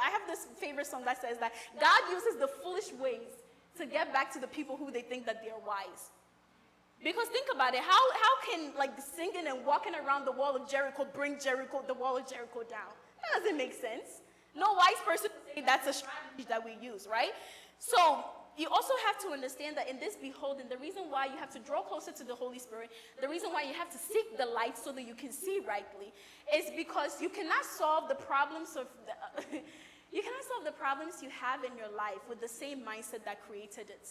I have this favorite song that says that God uses the foolish ways to get back to the people who they think that they're wise. Because think about it, how can like singing and walking around the wall of Jericho bring the wall of Jericho down? That doesn't make sense. No wise person would say that's a strategy that we use, right? So you also have to understand that in this beholding, the reason why you have to draw closer to the Holy Spirit, the reason why you have to seek the light so that you can see rightly, is because you cannot solve the problems of you cannot solve the problems you have in your life with the same mindset that created it.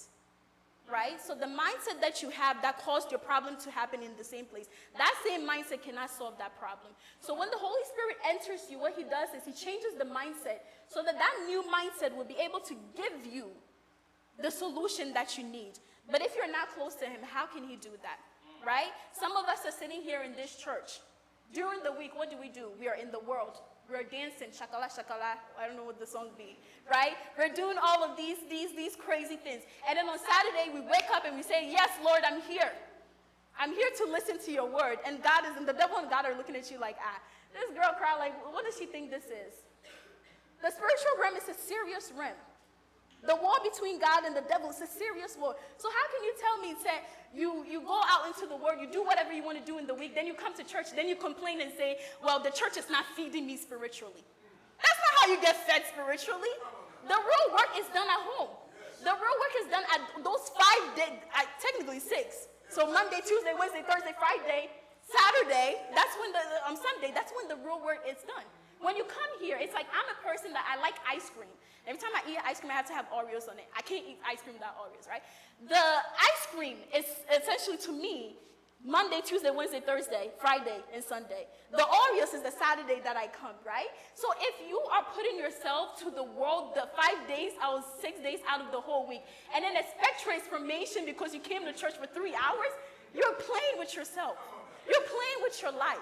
Right? So the mindset that you have that caused your problem to happen in the same place, that same mindset cannot solve that problem. So when the Holy Spirit enters you, what he does is he changes the mindset so that that new mindset will be able to give you the solution that you need. But if you're not close to him, how can he do that? Right? Some of us are sitting here in this church. During the week, what do? We are in the world. We're dancing, shakala, shakala, I don't know what the song be, right? We're doing all of these crazy things. And then on Saturday, we wake up and we say, yes, Lord, I'm here. I'm here to listen to your word. And the devil and God are looking at you like, this girl cried like, what does she think this is? The spiritual realm is a serious realm. The war between God and the devil is a serious war. So how can you tell me, say, you go out into the world, you do whatever you want to do in the week, then you come to church, then you complain and say, well, the church is not feeding me spiritually. That's not how you get fed spiritually. The real work is done at home. The real work is done at those 5 days, technically 6. So Monday, Tuesday, Wednesday, Thursday, Friday, Saturday, that's when Sunday, that's when the real work is done. When you come here, it's like I'm a person that I like ice cream. Every time I eat ice cream, I have to have Oreos on it. I can't eat ice cream without Oreos, right? The ice cream is essentially, to me, Monday, Tuesday, Wednesday, Thursday, Friday, and Sunday. The Oreos is the Saturday that I come, right? So if you are putting yourself to the world the 5 days out, 6 days out of the whole week, and then expect transformation because you came to church for 3 hours, you're playing with yourself. You're playing with your life.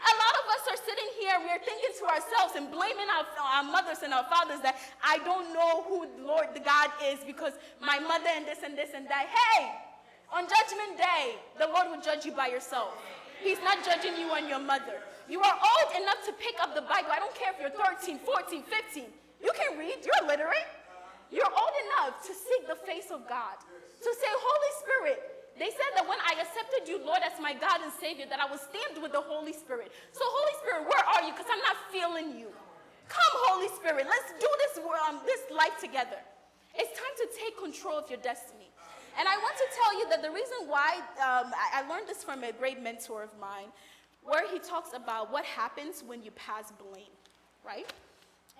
A lot of us are sitting here, we're thinking to ourselves and blaming our mothers and our fathers that I don't know who Lord the God is because my mother and this and this and that. Hey! On Judgment Day, the Lord will judge you by yourself. He's not judging you and your mother. You are old enough to pick up the Bible. I don't care if you're 13, 14, 15. You can read. You're literate. You're old enough to seek the face of God. To say, Holy Spirit, they said that when I accepted you, Lord, as my God and Savior, that I was stamped with the Holy Spirit. So, Holy Spirit, where are you? Because I'm not feeling you. Come, Holy Spirit. Let's do this life together. It's time to take control of your destiny. And I want to tell you that the reason why, I learned this from a great mentor of mine, where he talks about what happens when you pass blame, right?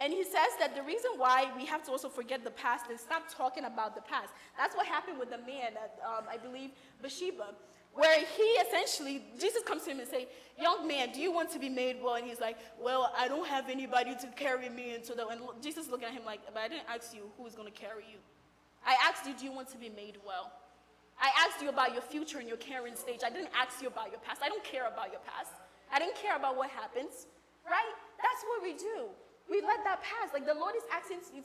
And he says that the reason why we have to also forget the past and stop talking about the past. That's what happened with the man, I believe, Bathsheba, where he essentially, Jesus comes to him and say, young man, do you want to be made well? And he's like, well, I don't have anybody to carry me into the, and Jesus looking at him like, but I didn't ask you who is going to carry you. I asked you, do you want to be made well? I asked you about your future and your caring stage. I didn't ask you about your past. I don't care about your past. I didn't care about what happens, right? That's what we do. We let that pass. Like the Lord is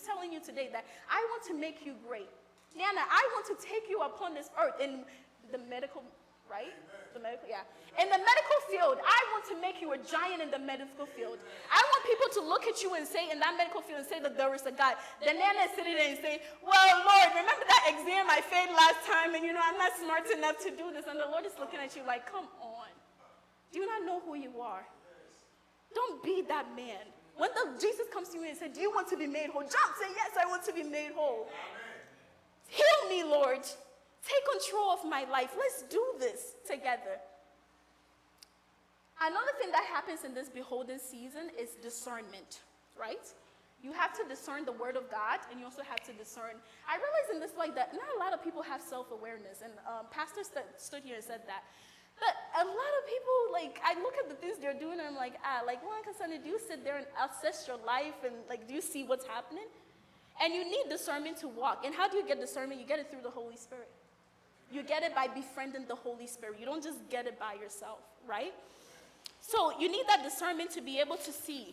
telling you today that I want to make you great. Nana, I want to take you upon this earth in the medical, right? The medical, yeah. In the medical field, I want to make you a giant in the medical field. I want people to look at you and say, in that medical field, and say that there is a God. Then Nana is sitting there and saying, well, Lord, remember that exam I failed last time, and I'm not smart enough to do this. And the Lord is looking at you like, come on. Do you not know who you are? Don't be that man. When Jesus comes to you and says, do you want to be made whole? Jump, say, yes, I want to be made whole. Heal me, Lord. Take control of my life. Let's do this together. Another thing that happens in this beholden season is discernment, right? You have to discern the word of God, and you also have to discern. I realize in this life that not a lot of people have self-awareness, and Pastor stood here and said that. But a lot of people, like, I look at the things they're doing, and I'm like, well, Kasana, do you sit there and assess your life, and, like, do you see what's happening? And you need discernment to walk. And how do you get discernment? You get it through the Holy Spirit. You get it by befriending the Holy Spirit. You don't just get it by yourself, right? So you need that discernment to be able to see.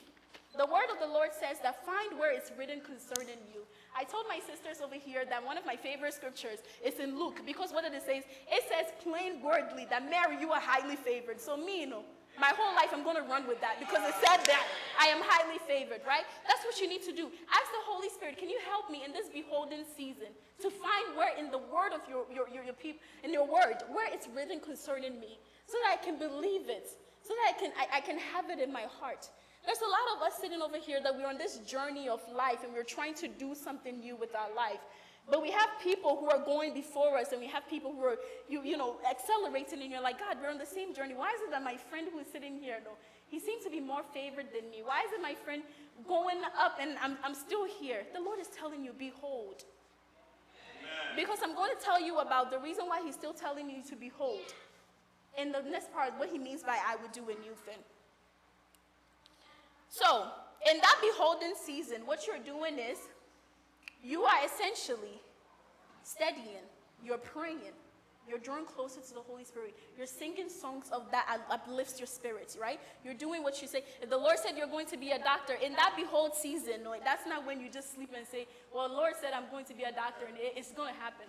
The word of the Lord says that find where it's written concerning you. I told my sisters over here that one of my favorite scriptures is in Luke, because what it says, it says plain wordly that Mary, you are highly favored. So me, my whole life I'm going to run with that because it said that I am highly favored, right? That's what you need to do. Ask the Holy Spirit, can you help me in this beholden season to find where in the word of your people, in your word, where it's written concerning me, so that I can believe it, so that I can have it in my heart. There's a lot of us sitting over here that we're on this journey of life and we're trying to do something new with our life. But we have people who are going before us, and we have people who are, accelerating, and you're like, God, we're on the same journey. Why is it that my friend who is sitting here, he seems to be more favored than me? Why is it my friend going up and I'm still here? The Lord is telling you, behold. Amen. Because I'm going to tell you about the reason why he's still telling you to behold. In the next part, what he means by I would do a new thing. So, in that beholden season, what you're doing is, you are essentially studying, you're praying, you're drawing closer to the Holy Spirit. You're singing songs of that uplifts your spirits, right? You're doing what you say. If the Lord said you're going to be a doctor, in that behold season, that's not when you just sleep and say, well, the Lord said I'm going to be a doctor and it's going to happen.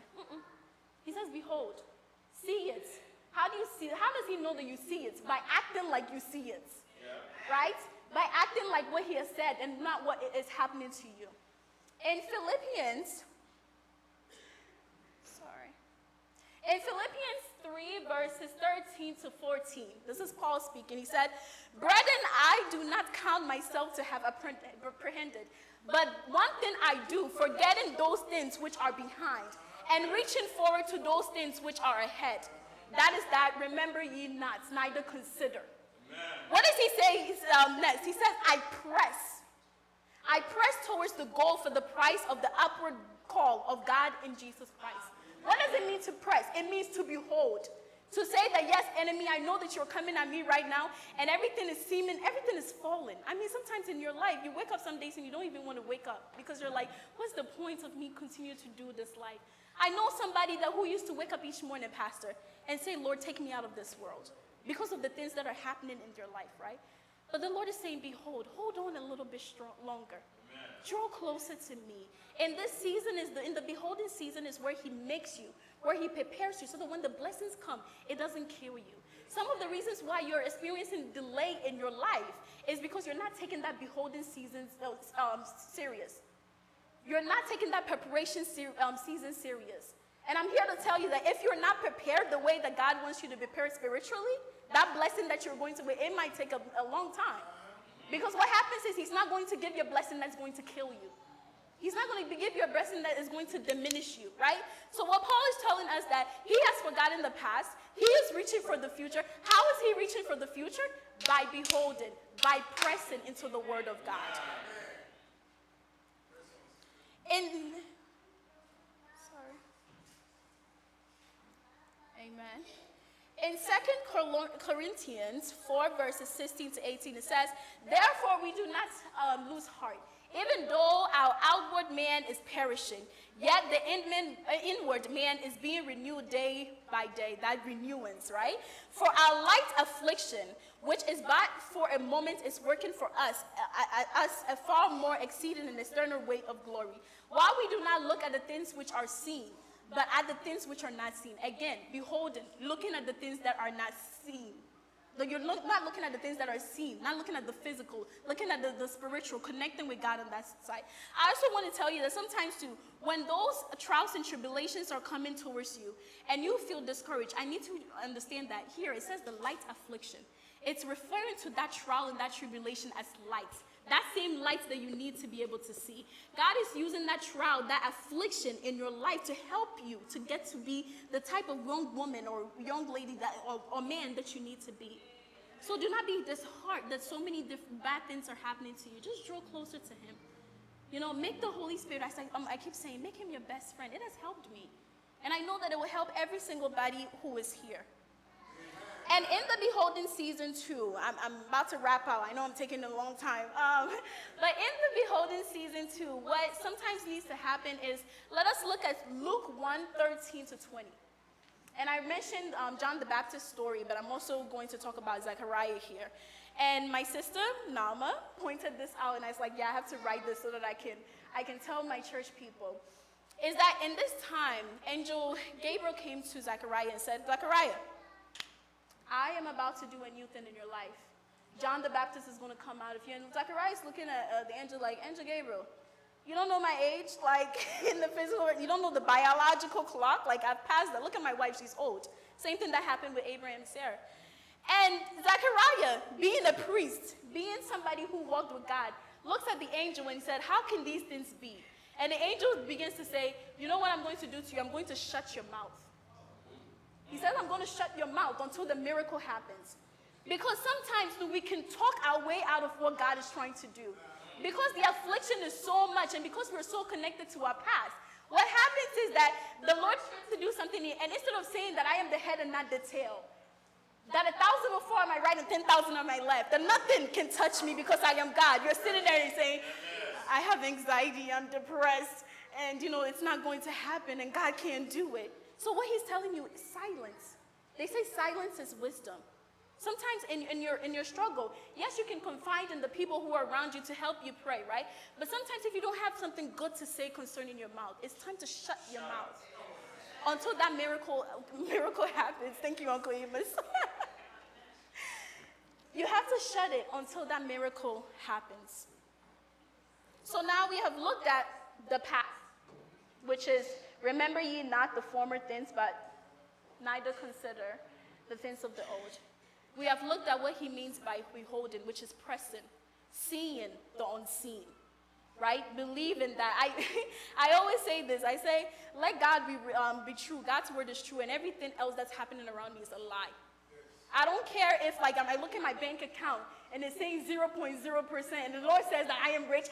He says, behold, see it. How do you see it? How does he know that you see it? By acting like you see it, right? By acting like what he has said and not what is happening to you. In Philippians 3, verses 13 to 14, this is Paul speaking. He said, "Brethren, I do not count myself to have apprehended, but one thing I do, forgetting those things which are behind, and reaching forward to those things which are ahead. That is that, remember ye not, neither consider." Amen. What does he say next? He says, I press towards the goal for the prize of the upward call of God in Jesus Christ. What does it mean to press? It means to behold. To say that, yes, enemy, I know that you're coming at me right now, and everything is falling. I mean, sometimes in your life, you wake up some days and you don't even want to wake up because you're like, what's the point of me continue to do this life? I know somebody who used to wake up each morning, Pastor, and say, Lord, take me out of this world because of the things that are happening in your life, right? But the Lord is saying, behold, hold on a little bit longer. Amen. Draw closer to me. And this season in the beholding season is where he makes you, where he prepares you so that when the blessings come, it doesn't kill you. Some of the reasons why you're experiencing delay in your life is because you're not taking that beholding season serious. You're not taking that preparation season serious. And I'm here to tell you that if you're not prepared the way that God wants you to be prepared spiritually, that blessing that you're going to wait, it might take a long time. Because what happens is he's not going to give you a blessing that's going to kill you. He's not going to give you a blessing that is going to diminish you, right? So what Paul is telling us that he has forgotten the past. He is reaching for the future. How is he reaching for the future? By beholding, by pressing into the word of God. Amen. In 2 Corinthians 4, verses 16 to 18, it says, "Therefore we do not lose heart. Even though our outward man is perishing, yet the inward man is being renewed day by day." That renewance, right? "For our light affliction, which is but for a moment, is working for us a far more exceeding an external weight of glory. While we do not look at the things which are seen, but at the things which are not seen." Again, beholding, looking at the things that are not seen. You're not looking at the things that are seen, not looking at the physical, looking at the spiritual, connecting with God on that side. I also want to tell you that sometimes too, when those trials and tribulations are coming towards you and you feel discouraged, I need to understand that here it says the light affliction. It's referring to that trial and that tribulation as light. That same light that you need to be able to see. God is using that trial, that affliction in your life to help you to get to be the type of young woman or young lady or man that you need to be. So do not be disheartened that so many bad things are happening to you. Just draw closer to him. You know, make the Holy Spirit, I keep saying, make him your best friend. It has helped me. And I know that it will help every single body who is here. And in the beholding season 2, I'm about to wrap out. I know I'm taking a long time. But in the beholding season 2, what sometimes needs to happen is, let us look at Luke 1:13 to 20. And I mentioned John the Baptist's story, but I'm also going to talk about Zechariah here. And my sister, Nalma, pointed this out, and I was like, yeah, I have to write this so that I can tell my church people. Is that in this time, Angel Gabriel came to Zechariah and said, "Zechariah, I am about to do a new thing in your life. John the Baptist is going to come out of you." And Zechariah is looking at the angel like, "Angel Gabriel, you don't know my age, like in the physical, you don't know the biological clock, like I've passed that. Look at my wife, she's old." Same thing that happened with Abraham and Sarah. And Zechariah, being a priest, being somebody who walked with God, looks at the angel and said, "How can these things be?" And the angel begins to say, "You know what I'm going to do to you? I'm going to shut your mouth." He says, "I'm going to shut your mouth until the miracle happens." Because sometimes we can talk our way out of what God is trying to do. Because the affliction is so much and because we're so connected to our past, what happens is that the Lord tries to do something, and instead of saying that I am the head and not the tail, that 1,000 will fall on my right and 10,000 on my left, that nothing can touch me because I am God. You're sitting there and saying, "I have anxiety, I'm depressed, and it's not going to happen, and God can't do it." So what he's telling you is silence. They say silence is wisdom. Sometimes in your struggle, yes, you can confide in the people who are around you to help you pray, right? But sometimes if you don't have something good to say concerning your mouth, it's time to shut your mouth until that miracle happens. Thank you, Uncle Amos. You have to shut it until that miracle happens. So now we have looked at the past, which is, remember ye not the former things, but neither consider the things of the old. We have looked at what he means by beholding, which is pressing, seeing the unseen, right? Believing that. I always say this. I say, let God be true. God's word is true, and everything else that's happening around me is a lie. I don't care if, like, I look at my bank account and it's saying 0.0%, and the Lord says that I am rich.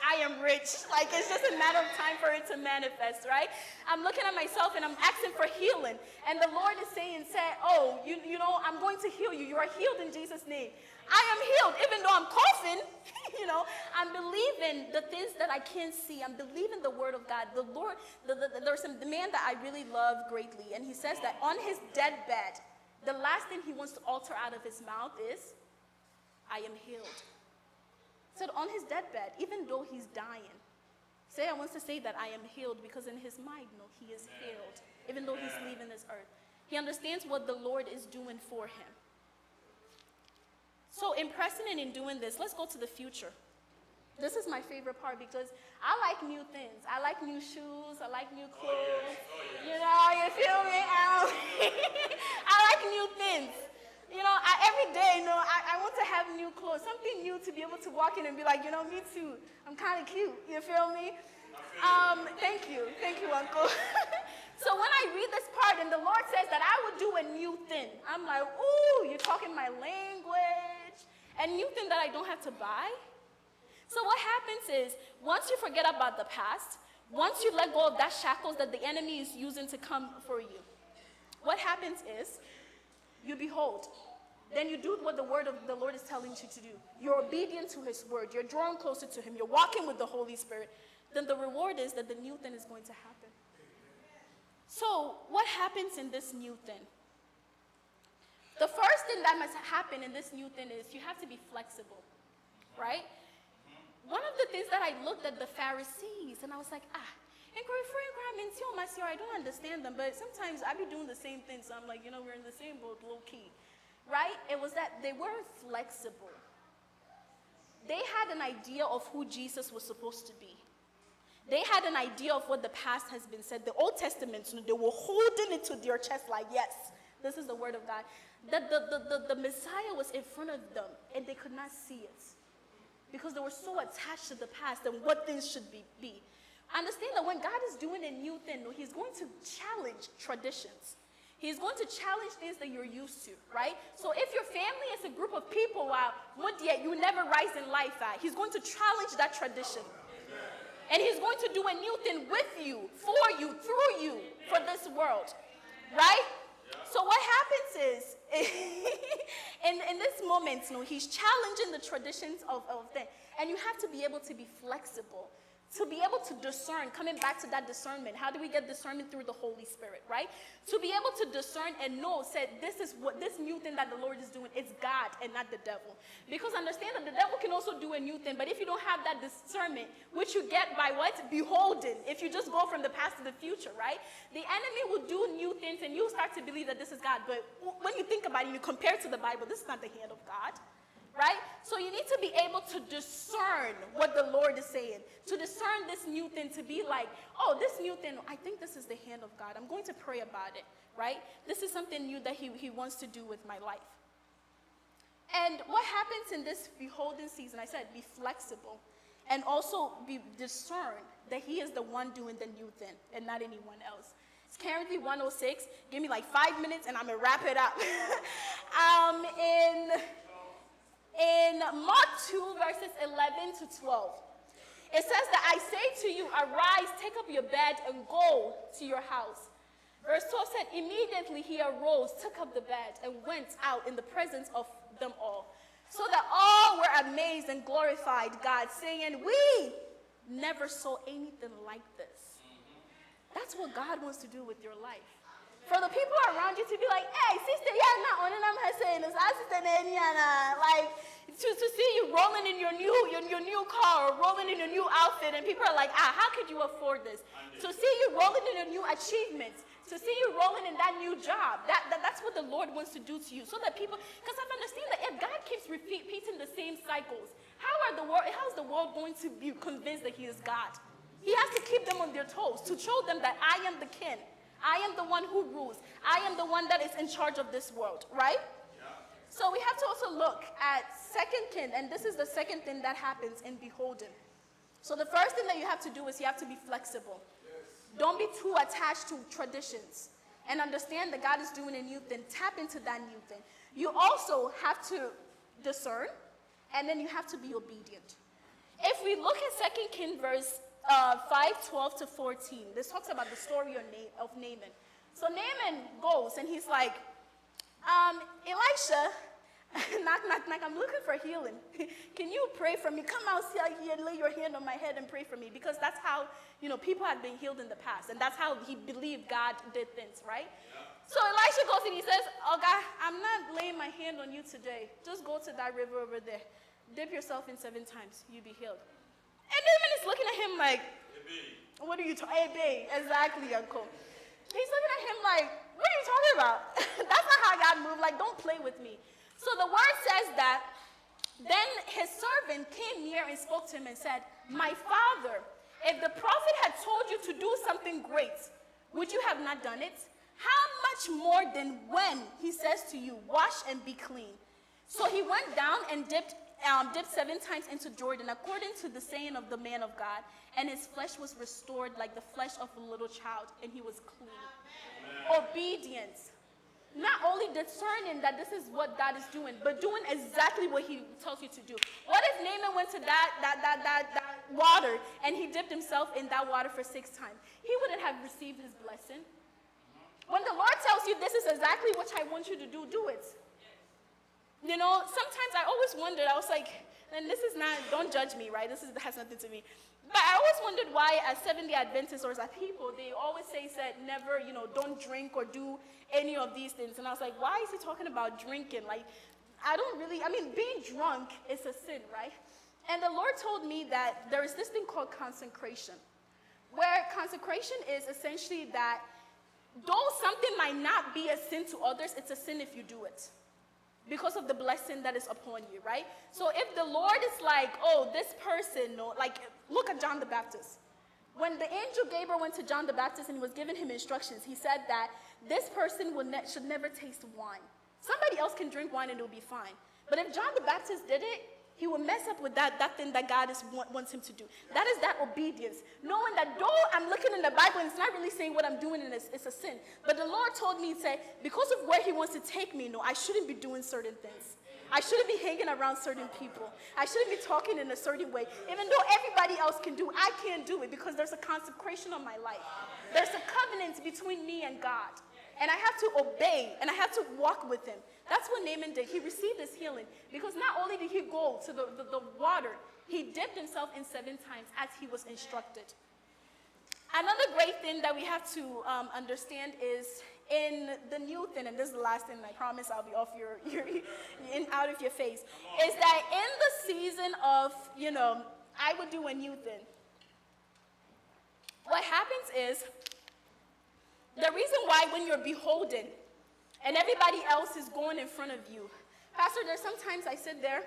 Like, it's just a matter of time for it to manifest, right? I'm looking at myself and I'm asking for healing, and the Lord is saying, oh, you know, I'm going to heal you. You are healed in Jesus' name. I am healed, even though I'm coughing. You know, I'm believing the things that I can't see. I'm believing the word of God. The Lord, there's the man that I really love greatly, and he says that on his deathbed, the last thing he wants to utter out of his mouth is, I am healed. So on his deathbed, even though he's dying, Isaiah wants to say that I am healed, because in his mind, no, he is healed, even though he's leaving this earth. He understands what the Lord is doing for him. So in pressing and in doing this, let's go to the future. This is my favorite part, because I like new things. I like new shoes. I like new clothes. You know, you feel me? I like new things. You know, every day, you know, I want to have new clothes, something new to be able to walk in and be like, you know, me too. I'm kind of cute. You feel me? Thank you, Uncle. So when I read this part and the Lord says that I would do a new thing, I'm like, ooh, you're talking my language. A new thing that I don't have to buy. So what happens is, once you forget about the past, once you let go of that shackles that the enemy is using to come for you, what happens is, you behold. Then you do what the word of the Lord is telling you to do. You're obedient to his word. You're drawing closer to him. You're walking with the Holy Spirit. Then the reward is that the new thing is going to happen. So what happens in this new thing? The first thing that must happen in this new thing is you have to be flexible, right? One of the things that I looked at the Pharisees, and I was like, I don't understand them, but sometimes I be doing the same thing, so I'm like, you know, we're in the same boat, low key, right? It was that they weren't flexible. They had an idea of who Jesus was supposed to be. They had an idea of what the past has been said. The Old Testament, you know, they were holding it to their chest like, yes, this is the word of God. That the Messiah was in front of them, and they could not see it, because they were so attached to the past and what things should be. Understand that when God is doing a new thing, he's going to challenge traditions. He's going to challenge things that you're used to, right? So if your family is a group of people, you never rise in life, he's going to challenge that tradition. And he's going to do a new thing with you, for you, through you, for this world, right? So what happens is, in this moment, he's challenging the traditions of things. And you have to be able to be flexible, to be able to discern, coming back to that discernment. How do we get discernment? Through the Holy Spirit, right? To be able to discern and know, this is what this new thing that the Lord is doing, it's God and not the devil. Because understand that the devil can also do a new thing, but if you don't have that discernment, which you get by what? Beholding. If you just go from the past to the future, right? The enemy will do new things and you start to believe that this is God. But when you think about it, you compare it to the Bible, this is not the hand of God. Right? So you need to be able to discern what the Lord is saying. To discern this new thing, to be like, oh, this new thing, I think this is the hand of God. I'm going to pray about it, right? This is something new that he wants to do with my life. And what happens in this beholding season, I said, be flexible. And also be discerned that he is the one doing the new thing and not anyone else. It's currently 1:06. Give me like 5 minutes and I'm going to wrap it up. In Mark 2, verses 11 to 12, it says that I say to you, arise, take up your bed, and go to your house. Verse 12 said, immediately he arose, took up the bed, and went out in the presence of them all, so that all were amazed and glorified God, saying, we never saw anything like this. That's what God wants to do with your life. For the people around you to be like, hey, sister, like, to see you rolling in your new car or rolling in your new outfit, and people are like, how could you afford this? To see you rolling in your new achievements, to see you rolling in that new job, that's what the Lord wants to do to you. So that people, because I understand that if God keeps repeating the same cycles, how is the world going to be convinced that he is God? He has to keep them on their toes to show them that I am the king. I am the one who rules. I am the one that is in charge of this world, right? Yeah. So we have to also look at second kin, and this is the second thing that happens in beholden. So the first thing that you have to do is you have to be flexible. Yes. Don't be too attached to traditions, and understand that God is doing a new thing. Tap into that new thing. You also have to discern, and then you have to be obedient. If we look at 2 Kings verse 5:12 to 14, this talks about the story of Naaman. So Naaman goes and he's like, Elisha, knock, knock, knock, I'm looking for healing. Can you pray for me? Come out here, lay your hand on my head and pray for me. Because that's how, people had been healed in the past. And that's how he believed God did things, right? Yeah. So Elisha goes and he says, oh God, I'm not laying my hand on you today. Just go to that river over there. Dip yourself in 7 times. You'll be healed. And Naaman is looking at him like, what are you talking about? Hey, exactly, uncle. He's looking at him like, what are you talking about? That's not how God moved. Like, don't play with me. So the word says that then his servant came near and spoke to him and said, my father, if the prophet had told you to do something great, would you have not done it? How much more than when he says to you, wash and be clean? So he went down and dipped 7 times into Jordan, according to the saying of the man of God, and his flesh was restored like the flesh of a little child, and he was clean. Amen. Obedience. Not only discerning that this is what God is doing, but doing exactly what he tells you to do. What if Naaman went to that water, and he dipped himself in that water for 6 times? He wouldn't have received his blessing. When the Lord tells you this is exactly what I want you to do, do it. Sometimes I always wondered, I was like, and this is not, don't judge me, right? This has nothing to me. But I always wondered why as Seventh-day Adventists or as people, they always said never, don't drink or do any of these things. And I was like, why is he talking about drinking? Like, being drunk is a sin, right? And the Lord told me that there is this thing called consecration, where consecration is essentially that though something might not be a sin to others, it's a sin if you do it, because of the blessing that is upon you, right? So if the Lord is like, oh, this person, look at John the Baptist. When the angel Gabriel went to John the Baptist and he was giving him instructions, he said that this person should never taste wine. Somebody else can drink wine and it will be fine. But if John the Baptist did it, he will mess up with that thing that God wants him to do. That is that obedience. Knowing that though I'm looking in the Bible and it's not really saying what I'm doing and it's a sin. But the Lord told me, because of where he wants to take me, I shouldn't be doing certain things. I shouldn't be hanging around certain people. I shouldn't be talking in a certain way. Even though everybody else can do it, I can't do it because there's a consecration on my life. There's a covenant between me and God. And I have to obey, and I have to walk with him. That's what Naaman did. He received his healing because not only did he go to the water, he dipped himself in 7 times as he was instructed. Another great thing that we have to understand is in the new thing, and this is the last thing, I promise I'll be off out of your face, is that in the season of, I would do a new thing. What happens is, the reason why when you're beholden and everybody else is going in front of you, Pastor, there's sometimes I sit there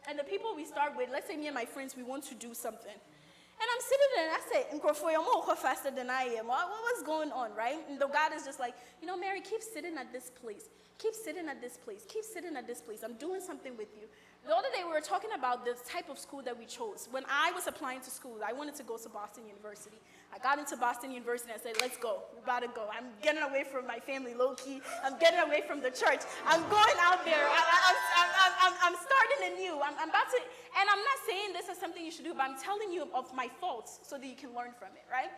and the people we start with, let's say me and my friends, we want to do something. And I'm sitting there and I say, you're more faster than I am. What's going on, right? And the God is just like, Mary, keep sitting at this place. Keep sitting at this place. Keep sitting at this place. I'm doing something with you. The other day we were talking about the type of school that we chose. When I was applying to school, I wanted to go to Boston University. I got into Boston University and I said, let's go. We're about to go. I'm getting away from my family, low-key. I'm getting away from the church. I'm going out there. I'm starting anew. I'm about to, and I'm not saying this is something you should do, but I'm telling you of my faults so that you can learn from it, right?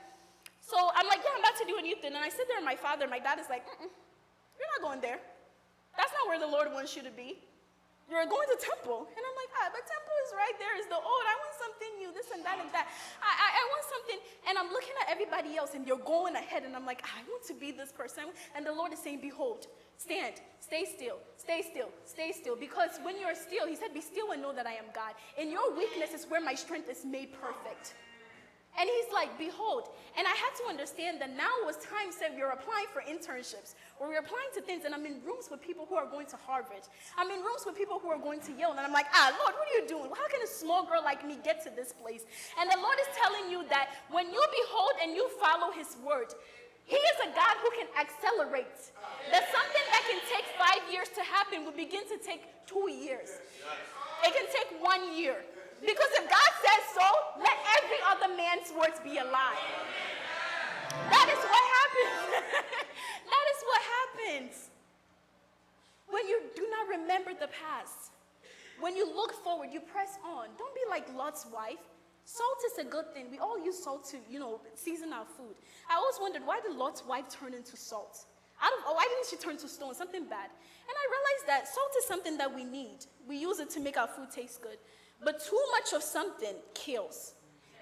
So I'm like, yeah, I'm about to do a new thing. And I sit there and my dad is like, you're not going there. That's not where the Lord wants you to be. You're going to temple. And I'm like, but temple is right there. It's the old. I want something new, this and that and that. I want something. And I'm looking at everybody else and you're going ahead. And I'm like, I want to be this person. And the Lord is saying, behold, stand, stay still, stay still, stay still. Because when you're still, he said, be still and know that I am God. In your weakness is where my strength is made perfect. And he's like, behold. And I had to understand that now was time that we are applying for internships, or we're applying to things, and I'm in rooms with people who are going to Harvard. I'm in rooms with people who are going to Yale, and I'm like, Lord, what are you doing? How can a small girl like me get to this place? And the Lord is telling you that when you behold and you follow his word, he is a God who can accelerate. That something that can take 5 years to happen will begin to take 2 years. It can take 1 year. Because if God says so, let every other man's words be a lie. That is what happens. That is what happens. When you do not remember the past, when you look forward, you press on. Don't be like Lot's wife. Salt is a good thing. We all use salt to, season our food. I always wondered, why did Lot's wife turn into salt? Why didn't she turn to stone, something bad? And I realized that salt is something that we need. We use it to make our food taste good. But too much of something kills.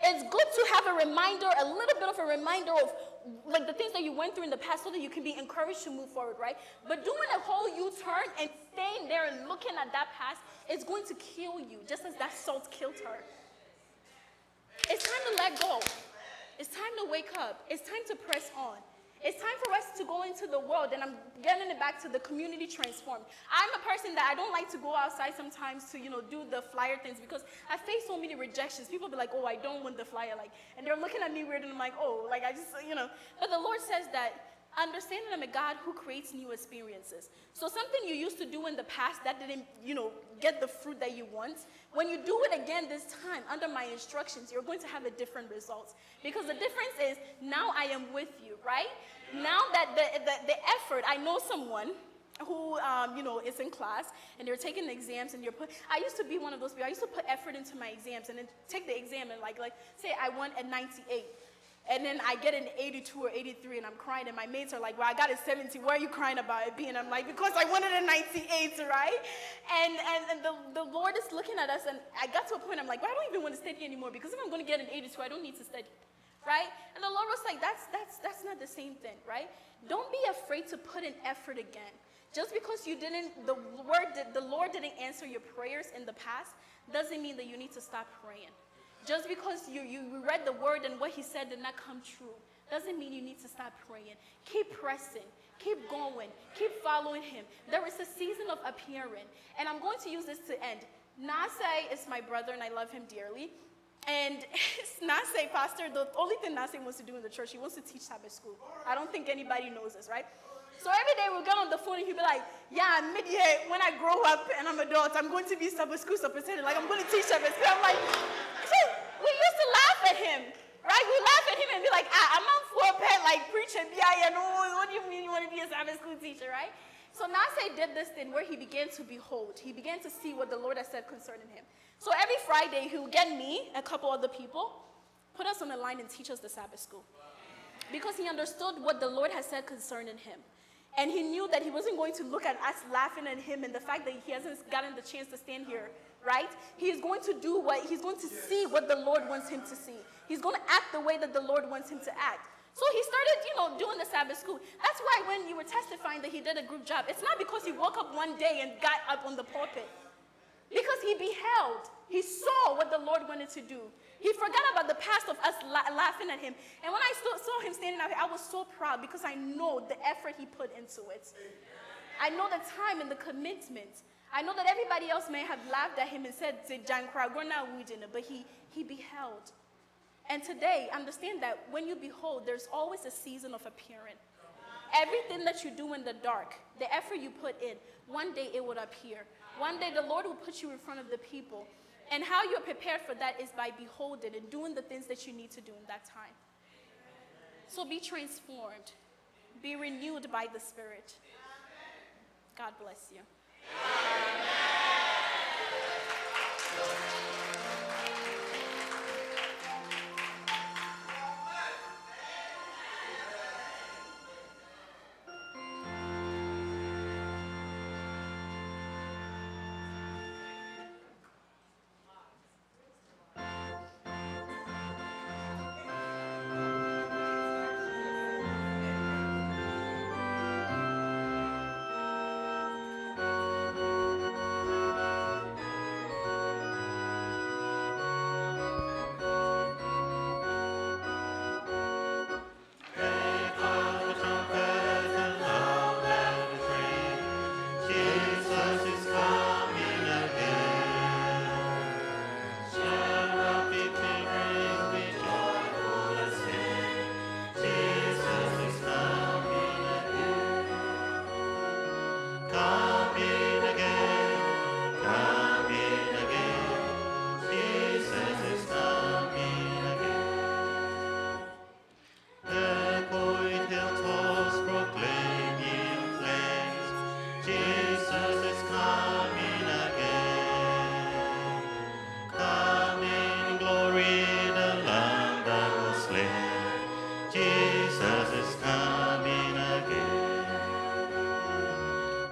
It's good to have a reminder, a little bit of a reminder of like the things that you went through in the past so that you can be encouraged to move forward, right? But doing a whole U-turn and staying there and looking at that past is going to kill you, just as that salt killed her. It's time to let go. It's time to wake up. It's time to press on. It's time for us to go into the world, and I'm getting it back to the community transformed. I'm a person that I don't like to go outside sometimes to, do the flyer things because I face so many rejections. People be like, oh, I don't want the flyer, and they're looking at me weird, and I'm like, oh, I just, But the Lord says that understand that I'm a God who creates new experiences. So something you used to do in the past that didn't, get the fruit that you want, when you do it again this time under my instructions, you're going to have a different result. Because the difference is now I am with you, right? Now that the effort, I know someone who, is in class and they're taking the exams and I used to be one of those people. I used to put effort into my exams and then take the exam and like say I want a 98. And then I get an 82 or 83 and I'm crying and my mates are like, well, I got a 70. Why are you crying about it being? I'm like, because I wanted a 98, right? And the Lord is looking at us and I got to a point, I'm like, well, I don't even want to study anymore because if I'm going to get an 82, I don't need to study, right? And the Lord was like, that's not the same thing, right? Don't be afraid to put in effort again. Just because the Lord didn't answer your prayers in the past doesn't mean that you need to stop praying. Just because you read the word and what he said did not come true doesn't mean you need to stop praying. Keep pressing. Keep going. Keep following him. There is a season of appearing. And I'm going to use this to end. Nasai is my brother and I love him dearly. And Nasai, pastor, the only thing Nasai wants to do in the church, he wants to teach Sabbath school. I don't think anybody knows this, right? So every day we'll get on the phone and he'll be like, yeah, mid-year, when I grow up and I'm an adult, I'm going to be Sabbath school superintendent. Like, I'm going to teach Sabbath school. I'm like, we used to laugh at him, right? We laugh at him and be like, I'm on four-pet, like, preaching, what do you mean you want to be a Sabbath school teacher, right? So Nasai did this thing where he began to behold. He began to see what the Lord has said concerning him. So every Friday, he'll get me, a couple other people, put us on the line and teach us the Sabbath school. Because he understood what the Lord has said concerning him. And he knew that he wasn't going to look at us laughing at him and the fact that he hasn't gotten the chance to stand here, right? He's going to see what the Lord wants him to see. He's going to act the way that the Lord wants him to act. So he started, doing the Sabbath school. That's why when you were testifying that he did a group job, it's not because he woke up one day and got up on the pulpit. Because he beheld, he saw what the Lord wanted to do. He forgot about the past of us laughing at him. And when I saw him standing out here, I was so proud because I know the effort he put into it. I know the time and the commitment. I know that everybody else may have laughed at him and said, but he beheld. And today, understand that when you behold, there's always a season of appearing. Everything that you do in the dark, the effort you put in, one day it will appear. One day the Lord will put you in front of the people. And how you're prepared for that is by beholding and doing the things that you need to do in that time. So be transformed. Be renewed by the Spirit. God bless you.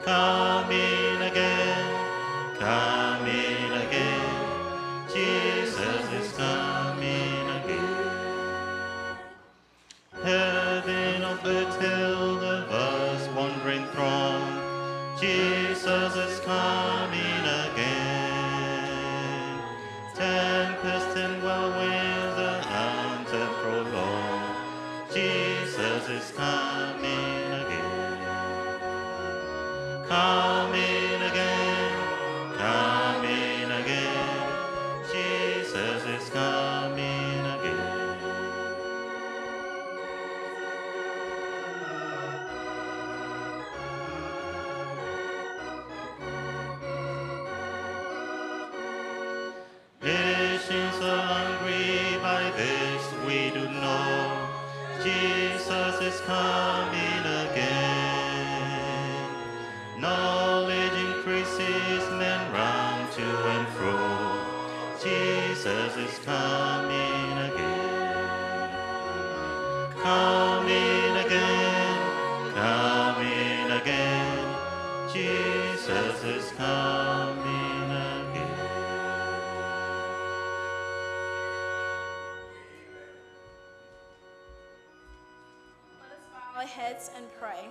coming again, coming again. Jesus is coming again. Heaven of the till the vast wandering throng, Jesus is coming again. Tempest and whirlwinds, the anthem prolong, Jesus is coming again. Coming again, coming again, Jesus is coming again. Nations are hungry, by this we do know, Jesus is coming again. Knowledge increases, men run to and fro, Jesus is coming again. Coming again, coming again, Jesus is coming again. Let us bow our heads and pray.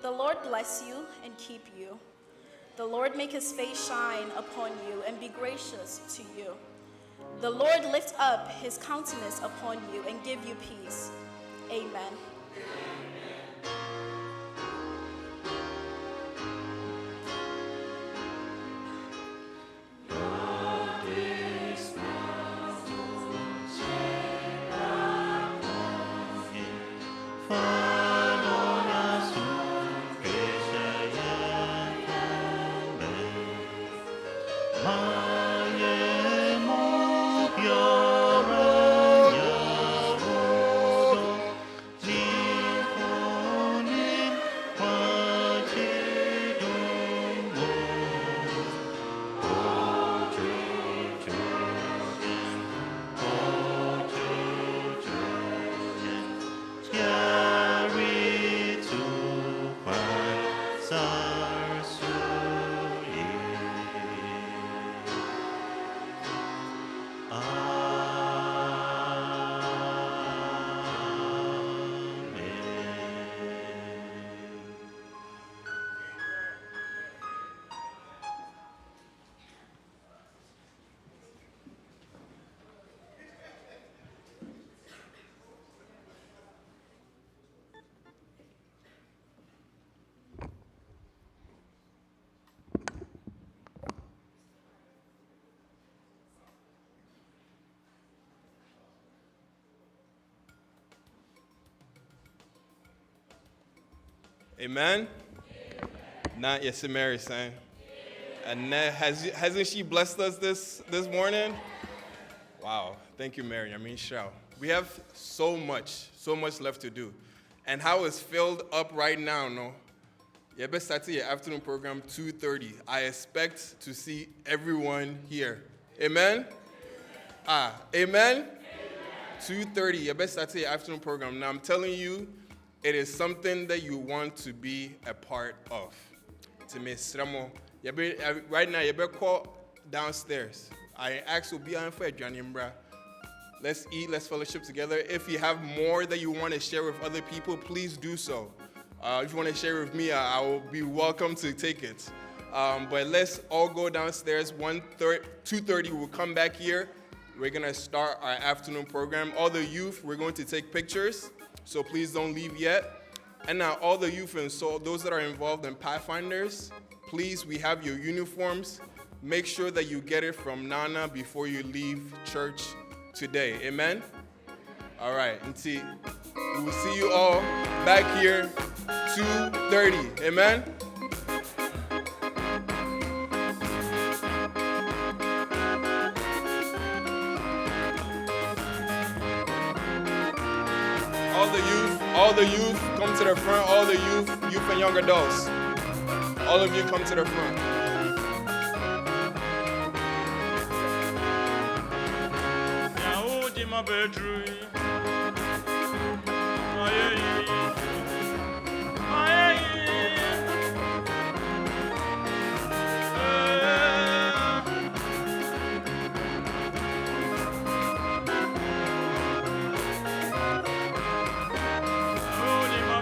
The Lord bless you and keep you. The Lord make his face shine upon you and be gracious to you. The Lord lift up his countenance upon you and give you peace. Amen. Amen? Not yes, Mary saying. And hasn't she blessed us this morning? Wow. Thank you, Mary. I mean, shout. We have so much left to do. And how it's filled up right now, no? You better start your afternoon program 2:30. I expect to see everyone here. Amen? Amen? 2:30. You better start your afternoon program. Now, I'm telling you, it is something that you want to be a part of. To me, right now, you better call downstairs. I ask will be on for Bra. Let's eat, let's fellowship together. If you have more that you want to share with other people, please do so. If you want to share with me, I will be welcome to take it. But let's all go downstairs. 2:30, we'll come back here. We're going to start our afternoon program. All the youth, we're going to take pictures. So please don't leave yet. And now all the youth and so those that are involved in Pathfinders, please, we have your uniforms. Make sure that you get it from Nana before you leave church today. Amen? All right. We will see you all back here 2:30. Amen? All the youth, come to the front. All the youth and young adults. All of you come to the front. my bedroom.